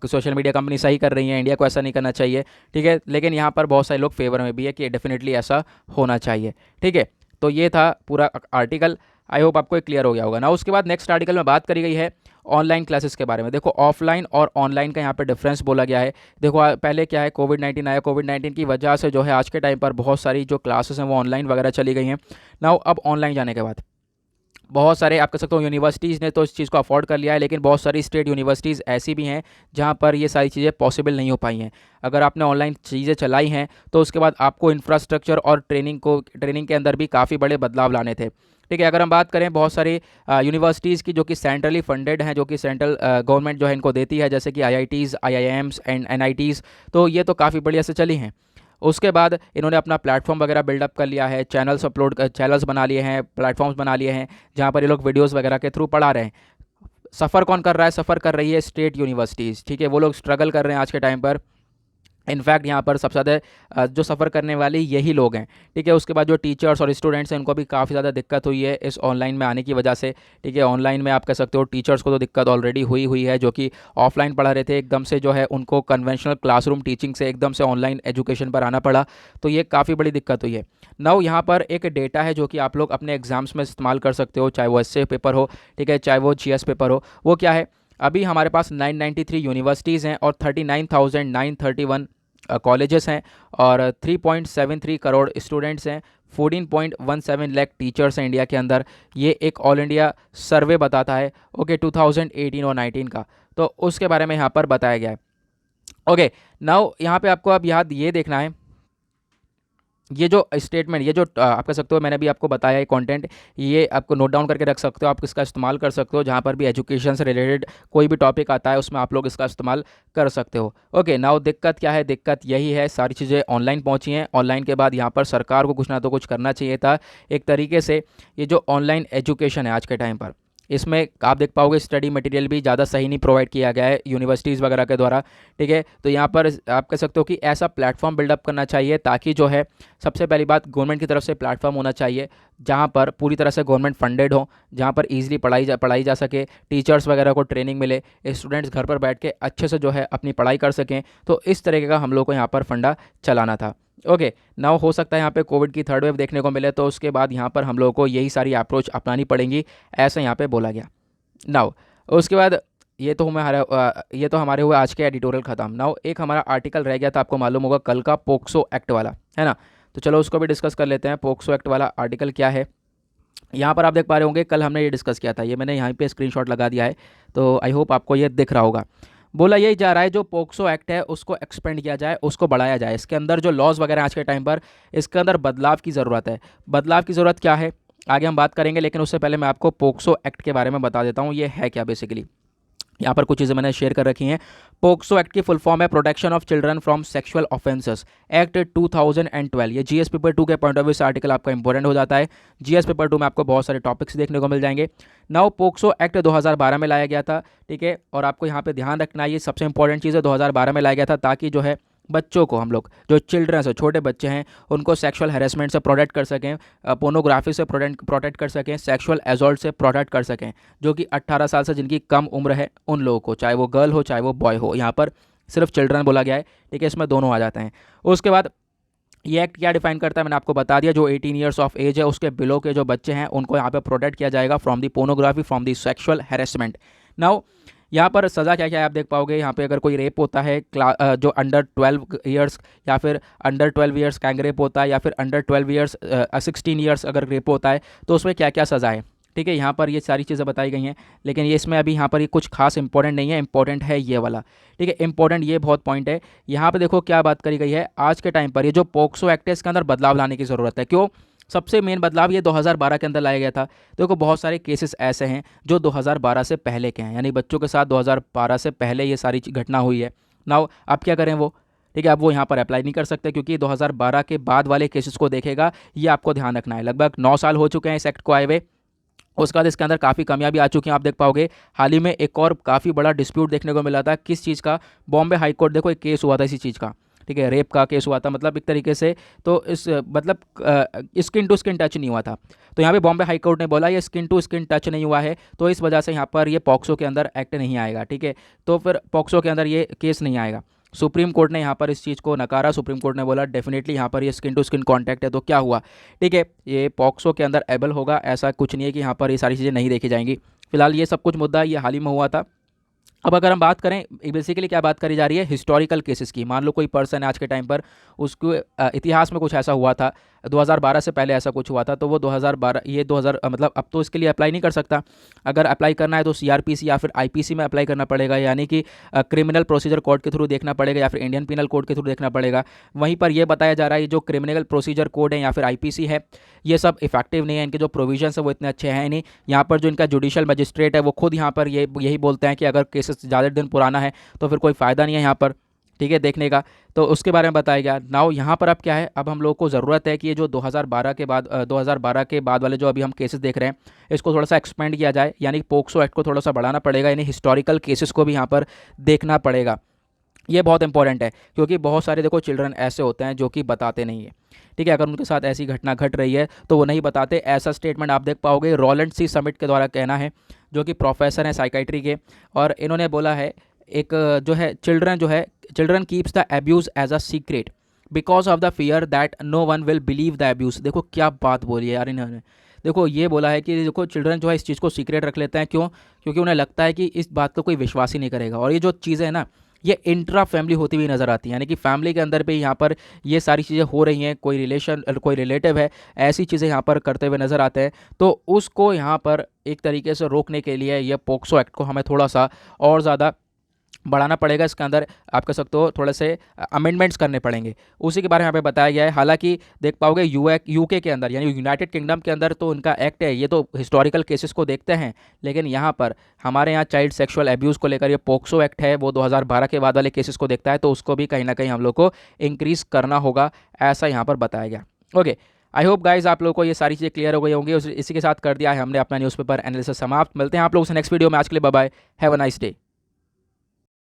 सोशल मीडिया कंपनी सही कर रही हैं, इंडिया को ऐसा नहीं करना चाहिए, ठीक है, लेकिन यहाँ पर बहुत सारे लोग फेवर में भी है कि डेफिनेटली ऐसा होना चाहिए, ठीक है। तो ये था पूरा आर्टिकल, आई होप आपको क्लियर हो गया होगा ना। उसके बाद नेक्स्ट आर्टिकल में बात करी गई है ऑनलाइन क्लासेस के बारे में। देखो ऑफलाइन और ऑनलाइन का यहाँ पर डिफरेंस बोला गया है। देखो पहले क्या है, कोविड-19 आया, कोविड-19 की वजह से जो है आज के टाइम पर बहुत सारी जो क्लासेस हैं वो ऑनलाइन वगैरह चली गई हैं। नाउ अब ऑनलाइन जाने के बाद बहुत सारे आप कह सकते हो यूनिवर्सिटीज़ ने तो इस चीज़ को अफोर्ड कर लिया है, लेकिन बहुत सारी स्टेट यूनिवर्सिटीज़ ऐसी भी हैं जहां पर ये सारी चीज़ें पॉसिबल नहीं हो पाई हैं। अगर आपने ऑनलाइन चीज़ें चलाई हैं तो उसके बाद आपको इंफ्रास्ट्रक्चर और ट्रेनिंग के अंदर भी काफ़ी बड़े बदलाव लाने थे, ठीक है। अगर हम बात करें बहुत सारी यूनिवर्सिटीज़ की जो कि सेंट्रली फंडेड हैं, जो कि सेंट्रल गवर्नमेंट जो है इनको देती है, जैसे कि IITs, IIMs एंड NITs, तो ये तो काफ़ी बढ़िया से चली हैं। उसके बाद इन्होंने अपना प्लेटफॉर्म वगैरह बिल्डअप कर लिया है, चैनल्स बना लिए हैं, प्लेटफॉर्म्स बना लिए हैं जहाँ पर ये लोग वीडियोस वगैरह के थ्रू पढ़ा रहे हैं। सफ़र कौन कर रहा है? सफ़र कर रही है स्टेट यूनिवर्सिटीज़, ठीक है, वो लोग स्ट्रगल कर रहे हैं आज के टाइम पर। इनफैक्ट यहाँ पर सबसे ज़्यादा जो सफ़र करने वाले यही लोग हैं, ठीक है। उसके बाद जो टीचर्स और स्टूडेंट्स हैं उनको भी काफ़ी ज़्यादा दिक्कत हुई है इस ऑनलाइन में आने की वजह से, ठीक है। ऑनलाइन में आप कह सकते हो टीचर्स को तो दिक्कत ऑलरेडी हुई है, जो कि ऑफलाइन पढ़ा रहे थे, एकदम से जो है उनको कन्वेंशनल क्लासरूम टीचिंग से एकदम से ऑनलाइन एजुकेशन पर आना पड़ा, तो ये काफ़ी बड़ी दिक्कत हुई है। नाउ यहाँ पर एक डेटा है जो कि आप लोग अपने एग्जाम्स में इस्तेमाल कर सकते हो, चाहे वो एसए पेपर हो, ठीक है, चाहे वो GS पेपर हो। वो क्या है, अभी हमारे पास 993 यूनिवर्सिटीज़ हैं और 39,931 कॉलेजेस हैं और 3.73 करोड़ स्टूडेंट्स हैं, 14.17 लाख टीचर्स हैं इंडिया के अंदर। ये एक ऑल इंडिया सर्वे बताता है, ओके, 2018 और 19 का, तो उसके बारे में यहाँ पर बताया गया है। ओके, नाउ यहाँ पे आपको अब याद ये देखना है, ये जो स्टेटमेंट, ये जो आप कह सकते हो, मैंने भी आपको बताया है कंटेंट, ये आपको नोट डाउन करके रख सकते हो, आप इसका इस्तेमाल कर सकते हो, जहाँ पर भी एजुकेशन से रिलेटेड कोई भी टॉपिक आता है उसमें आप लोग इसका इस्तेमाल कर सकते हो। ओके, नाउ दिक्कत क्या है? दिक्कत यही है, सारी चीज़ें ऑनलाइन पहुँची हैं। ऑनलाइन के बाद यहाँ पर सरकार को कुछ ना तो कुछ करना चाहिए था एक तरीके से। ये जो ऑनलाइन एजुकेशन है आज के टाइम पर, इसमें आप देख पाओगे स्टडी मटेरियल भी ज़्यादा सही नहीं प्रोवाइड किया गया है यूनिवर्सिटीज़ वगैरह के द्वारा, ठीक है। तो यहाँ पर आप कह सकते हो कि ऐसा प्लेटफॉर्म बिल्डअप करना चाहिए ताकि जो है, सबसे पहली बात, गवर्नमेंट की तरफ से प्लेटफॉर्म होना चाहिए जहाँ पर पूरी तरह से गवर्नमेंट फंडेड हो, जहाँ पर ईजिली पढ़ाई जा सके, टीचर्स वगैरह को ट्रेनिंग मिले, स्टूडेंट्स घर पर बैठ के अच्छे से जो है अपनी पढ़ाई कर सकें। तो इस तरीके का हम लोग को यहाँ पर फंडा चलाना था। ओके, नाउ हो सकता है यहाँ पे कोविड की थर्ड वेव देखने को मिले, तो उसके बाद यहाँ पर हम लोगों को यही सारी अप्रोच अपनानी पड़ेंगी, ऐसा यहाँ पे बोला गया। नाउ उसके बाद ये तो हमारे हुए आज के एडिटोरियल ख़त्म। नाउ एक हमारा आर्टिकल रह गया था, आपको मालूम होगा, कल का पोक्सो एक्ट वाला, है ना, तो चलो उसको भी डिस्कस कर लेते हैं। पोक्सो एक्ट वाला आर्टिकल क्या है, यहाँ पर आप देख पा रहे होंगे, कल हमने ये डिस्कस किया था, ये मैंने यहाँ पे स्क्रीनशॉट लगा दिया है, तो आई होप आपको ये दिख रहा होगा। बोला यही जा रहा है जो पोक्सो एक्ट है उसको एक्सपेंड किया जाए, उसको बढ़ाया जाए, इसके अंदर जो लॉज वगैरह आज के टाइम पर, इसके अंदर बदलाव की ज़रूरत है। बदलाव की ज़रूरत क्या है आगे हम बात करेंगे, लेकिन उससे पहले मैं आपको पोक्सो एक्ट के बारे में बता देता हूँ ये है क्या बेसिकली। यहाँ पर कुछ चीज़ें मैंने शेयर कर रखी हैं। पोक्सो एक्ट की फुल फॉर्म है protection of children from sexual offences act 2012। ये जीएस पेपर 2 के पॉइंट ऑफ व्यू से आर्टिकल आपका इंपॉर्टेंट हो जाता है। जीएस पेपर 2 में आपको बहुत सारे टॉपिक्स देखने को मिल जाएंगे। नाउ पोक्सो एक्ट 2012 में लाया गया था, ठीक है, और आपको यहाँ पे ध्यान रखना है, ये सबसे इंपॉर्टेंट चीज़ है, 2012 में लाया गया था ताकि जो है बच्चों को, हम लोग जो चिल्ड्रंस है, छोटे बच्चे हैं, उनको सेक्सुअल हैरेसमेंट से प्रोटेक्ट कर सकें, पोर्नोग्राफी से प्रोटेक्ट कर सकें, सेक्सुअल एजॉल्ट से प्रोटेक्ट कर सकें, जो कि 18 साल से जिनकी कम उम्र है उन लोगों को, चाहे वो गर्ल हो चाहे वो बॉय हो। यहाँ पर सिर्फ चिल्ड्रन बोला गया है, ठीक है, इसमें दोनों आ जाते हैं। उसके बाद ये एक्ट क्या डिफाइन करता है मैंने आपको बता दिया। जो 18 ईयर्स ऑफ एज है उसके बिलो के जो बच्चे हैं उनको यहाँ पे प्रोटेक्ट किया जाएगा from the pornography, from the sexual harassment. Now यहाँ पर सज़ा क्या क्या है आप देख पाओगे। यहाँ पे अगर कोई रेप होता है जो अंडर 12 ईयर्स, या फिर अंडर 12 ईयर्स गैंग रेप होता है, या फिर अंडर 12 ईयर्स 16 ईयर्स अगर रेप होता है, तो उसमें क्या क्या सज़ा है, ठीक है। यहाँ पर ये सारी चीज़ें बताई गई हैं, लेकिन ये इसमें अभी यहाँ पर ये कुछ खास इंपॉर्टेंट नहीं है, इंपॉर्टेंट है ये वाला, ठीक है। इंपॉर्टेंट ये बहुत पॉइंट है। यहाँ पे देखो क्या बात करी गई है, आज के टाइम पर ये जो पोक्सो एक्ट है इसके अंदर बदलाव लाने की ज़रूरत है। क्यों? सबसे मेन बदलाव ये 2012 के अंदर लाया गया था। देखो बहुत सारे केसेस ऐसे हैं जो 2012 से पहले के हैं, यानी बच्चों के साथ 2012 से पहले ये सारी घटना हुई है। नाउ अब क्या करें वो, ठीक है, अब वो यहाँ पर अप्लाई नहीं कर सकते क्योंकि 2012 के बाद वाले केसेस को देखेगा, ये आपको ध्यान रखना है। लगभग 9 साल हो चुके हैं इस एक्ट को आए हुए। उसके बाद इसके अंदर काफ़ी कमियां भी आ चुकी हैं, आप देख पाओगे। हाल ही में एक और काफ़ी बड़ा डिस्प्यूट देखने को मिला था, किस चीज़ का, बॉम्बे हाई कोर्ट, देखो एक केस हुआ था इसी चीज़ का, ठीक है, रेप का केस हुआ था, मतलब एक तरीके से तो इस मतलब स्किन टू स्किन टच नहीं हुआ था। तो यहाँ पे बॉम्बे हाई कोर्ट ने बोला ये स्किन टू स्किन टच नहीं हुआ है, तो इस वजह से यहाँ पर ये पॉक्सो के अंदर एक्ट नहीं आएगा, ठीक है, तो फिर पॉक्सो के अंदर ये केस नहीं आएगा। सुप्रीम कोर्ट ने यहाँ पर इस चीज़ को नकारा। सुप्रीम कोर्ट ने बोला डेफिनेटली यहाँ पर ये स्किन टू स्किन कांटेक्ट है, तो क्या हुआ, ठीक है, ये पॉक्सो के अंदर एबल होगा। ऐसा कुछ नहीं है कि यहाँ पर ये सारी चीज़ें नहीं देखी जाएंगी। फिलहाल ये सब कुछ मुद्दा ये हाल ही में हुआ था। अब अगर हम बात करें, बेसिकली क्या बात करी जा रही है, हिस्टोरिकल केसेस की। मान लो कोई पर्सन है आज के टाइम पर, उसको इतिहास में कुछ ऐसा हुआ था, 2012 से पहले ऐसा कुछ हुआ था, तो वो 2012 ये 2000 मतलब अब तो इसके लिए अप्लाई नहीं कर सकता। अगर अप्लाई करना है तो सीआरपीसी या फिर आईपीसी में अप्लाई करना पड़ेगा, यानी कि क्रिमिनल प्रोसीजर कोड के थ्रू देखना पड़ेगा या फिर इंडियन पिनल कोड के थ्रू देखना पड़ेगा। वहीं पर यह बताया जा रहा है जो क्रिमिनल प्रोसीजर कोड है या फिर आईपीसी है, ये सब इफेक्टिव नहीं है, इनके जो प्रोविजन है वो इतने अच्छे हैं नहीं। यहाँ पर जो इनका जुडिशियल मजिस्ट्रेट है वो खुद यहाँ पर यही बोलते हैं कि अगर केसेस ज़्यादा दिन पुराना है तो फिर कोई फ़ायदा नहीं है यहाँ पर, ठीक है, देखने का। तो उसके बारे में बताया गया। नाउ यहाँ पर अब क्या है, अब हम लोग को ज़रूरत है कि ये जो 2012 के बाद 2012 के बाद वाले जो अभी हम केसेस देख रहे हैं इसको थोड़ा सा एक्सपेंड किया जाए, यानी पोक्सो एक्ट को थोड़ा सा बढ़ाना पड़ेगा, यानी हिस्टोरिकल केसेस को भी यहाँ पर देखना पड़ेगा। ये बहुत इंपॉर्टेंट है क्योंकि बहुत सारे देखो चिल्ड्रन ऐसे होते हैं जो कि बताते नहीं है, ठीक है, अगर उनके साथ ऐसी घटना घट रही है तो वो नहीं बताते। ऐसा स्टेटमेंट आप देख पाओगे रोलैंड सी समिट के द्वारा कहना है, जो कि प्रोफेसर हैं साइकाइट्री के, और इन्होंने बोला है एक जो है children keeps the abuse as a secret because of the fear that no one will believe the abuse. देखो क्या बात बोली है यार इन्होंने। देखो ये बोला है कि देखो चिल्ड्रन जो है इस चीज़ को सीक्रेट रख लेते हैं, क्यों? क्योंकि उन्हें लगता है कि इस बात को कोई विश्वास ही नहीं करेगा। और ये जो चीज़ें हैं ना, ये इंट्रा फैमिली होती हुई नज़र आती हैं, यानी कि फैमिली के अंदर पे यहाँ पर ये सारी चीज़ें हो रही हैं, कोई रिलेशन कोई रिलेटिव है ऐसी चीज़ें यहाँ पर करते हुए नज़र आते हैं, तो उसको यहाँ पर एक तरीके से रोकने के लिए ये पोक्सो एक्ट को हमें थोड़ा सा और ज़्यादा बढ़ाना पड़ेगा। इसके अंदर आप कह सकते हो थोड़े से अमेंडमेंट्स करने पड़ेंगे, उसी के बारे में यहाँ पे बताया गया है। हालांकि देख पाओगे यूके के अंदर यानी यूनाइटेड किंगडम के अंदर तो उनका एक्ट है, ये तो हिस्टोरिकल केसेस को देखते हैं, लेकिन यहाँ पर हमारे यहाँ चाइल्ड सेक्सुअल एब्यूज़ को लेकर ये पोक्सो एक्ट है वो 2012 के बाद वाले केसेस को देखता है, तो उसको भी कहीं ना कहीं हम लोग को इंक्रीज़ करना होगा, ऐसा यहाँ पर बताया गया। ओके, आई होप गाइज आप लोगों को ये सारी चीज़ें क्लियर हो गई होंगी। इसी के साथ कर दिया है हमने अपना न्यूज़पेपर एनालिसिस समाप्त। मिलते हैं आप लोगों से नेक्स्ट वीडियो में। आज के लिए bye bye, have a nice day.